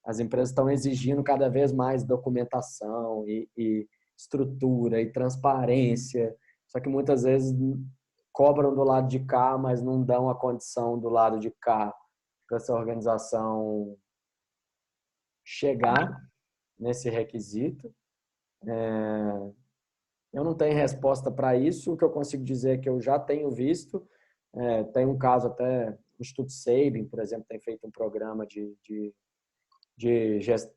As empresas estão exigindo cada vez mais documentação e estrutura e transparência, só que muitas vezes cobram do lado de cá, mas não dão a condição do lado de cá para essa organização chegar nesse requisito. Eu não tenho resposta para isso. O que eu consigo dizer é que eu já tenho visto. Tem um caso até, o Instituto Sabin, por exemplo, tem feito um programa de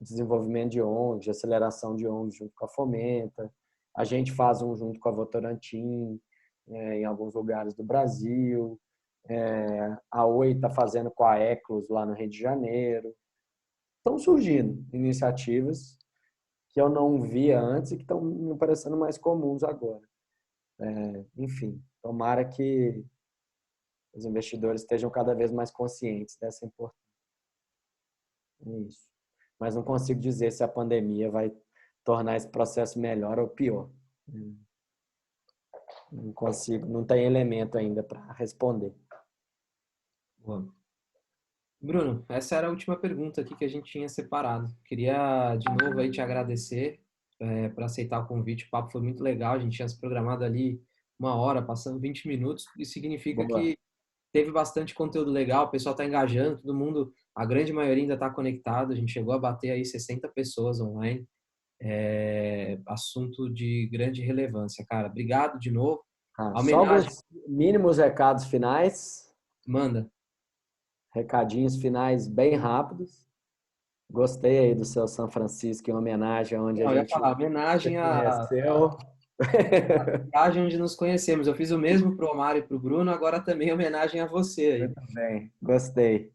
desenvolvimento de ONGs, de aceleração de ONGs junto com a Fomenta. A gente faz um junto com a Votorantim, em alguns lugares do Brasil. A Oi está fazendo com a Eclos lá no Rio de Janeiro. Estão surgindo iniciativas que eu não via antes e que estão me parecendo mais comuns agora. Enfim, tomara que os investidores estejam cada vez mais conscientes dessa importância. É isso. mas não consigo dizer se a pandemia vai tornar esse processo melhor ou pior. Não consigo, não tem elemento ainda para responder. Boa. Bruno, essa era a última pergunta aqui que a gente tinha separado. Queria de novo aí te agradecer por aceitar o convite. O papo foi muito legal. A gente tinha se programado ali 1 hora, passando 20 minutos. Isso significa Boa. que teve bastante conteúdo legal. O pessoal está engajando, todo mundo, a grande maioria ainda está conectado. A gente chegou a bater aí 60 pessoas online. Assunto de grande relevância, cara. Obrigado de novo. A Só homenagem, alguns mínimos recados finais. manda. Recadinhos finais bem rápidos. Gostei aí do seu São Francisco, em homenagem aonde Não, a eu ia gente falar, homenagem se a conheceu. viagem onde nos conhecemos. Eu fiz o mesmo pro Omar e pro Bruno, agora também homenagem a você aí. Muito bem, gostei.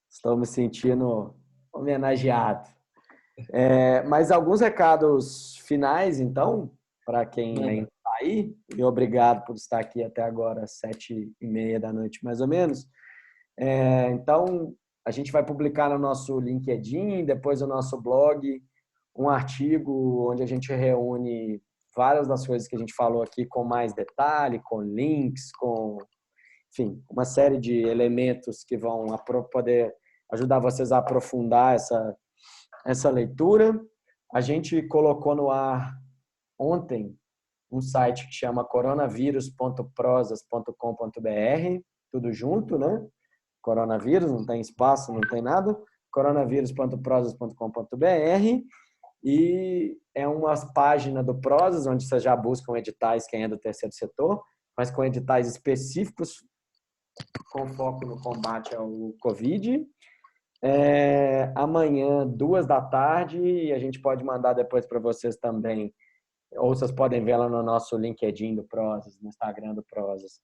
Estou me sentindo homenageado. Mas alguns recados finais, então, para quem Manda. ainda está aí, e obrigado por estar aqui até agora, 7h30 da noite, mais ou menos. Então, a gente vai publicar no nosso LinkedIn, depois no nosso blog, um artigo onde a gente reúne várias das coisas que a gente falou aqui com mais detalhe, com links, enfim, uma série de elementos que vão poder ajudar vocês a aprofundar essa leitura. A gente colocou no ar ontem um site que chama coronavírus.prosas.com.br, tudo junto, né? Coronavírus, não tem espaço, não tem nada. coronavírus.prosas.com.br e é uma página do Prosas, onde vocês já buscam editais, quem é do terceiro setor, mas com editais específicos com foco no combate ao Covid. Amanhã, 14h, e a gente pode mandar depois para vocês também, ou vocês podem ver lá no nosso LinkedIn do Prosas, no Instagram do Prosas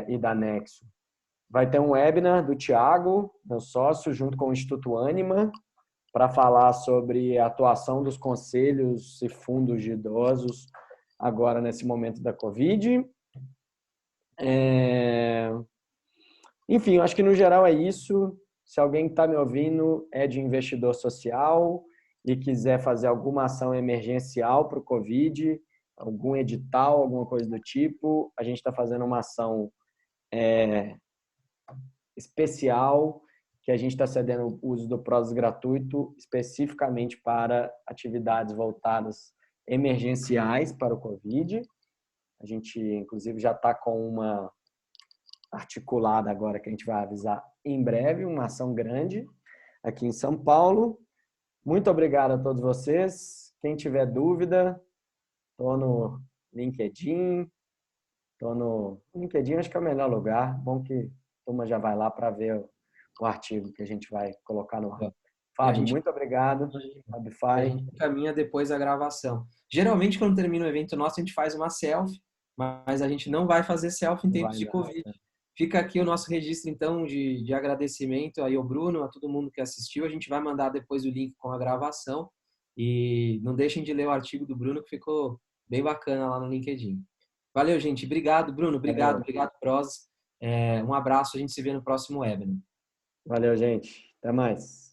e da Nexo. Vai ter um webinar do Thiago, meu sócio, junto com o Instituto Ânima, para falar sobre a atuação dos conselhos e fundos de idosos agora nesse momento da Covid. Enfim, eu acho que no geral é isso. Se alguém que está me ouvindo é de investidor social e quiser fazer alguma ação emergencial para o Covid, algum edital, alguma coisa do tipo, a gente está fazendo uma ação especial que a gente está cedendo o uso do Prosas gratuito especificamente para atividades voltadas emergenciais para o Covid. A gente, inclusive, já está com uma articulada agora que a gente vai avisar em breve, uma ação grande aqui em São Paulo. Muito obrigado a todos vocês. Quem tiver dúvida, estou no LinkedIn. LinkedIn acho que é o melhor lugar. Bom que a turma já vai lá para ver o artigo que a gente vai colocar no ar. Fábio, muito obrigado. A gente caminha depois a gravação. Geralmente, quando termina o evento nosso, a gente faz uma selfie, mas a gente não vai fazer selfie em tempos de Covid. Fica aqui o nosso registro, então, de agradecimento aí ao Bruno, a todo mundo que assistiu. A gente vai mandar depois o link com a gravação. E não deixem de ler o artigo do Bruno, que ficou bem bacana lá no LinkedIn. Valeu, gente. Obrigado, Bruno. Obrigado, Prosas. Um abraço. A gente se vê no próximo webinar. Valeu, gente. Até mais.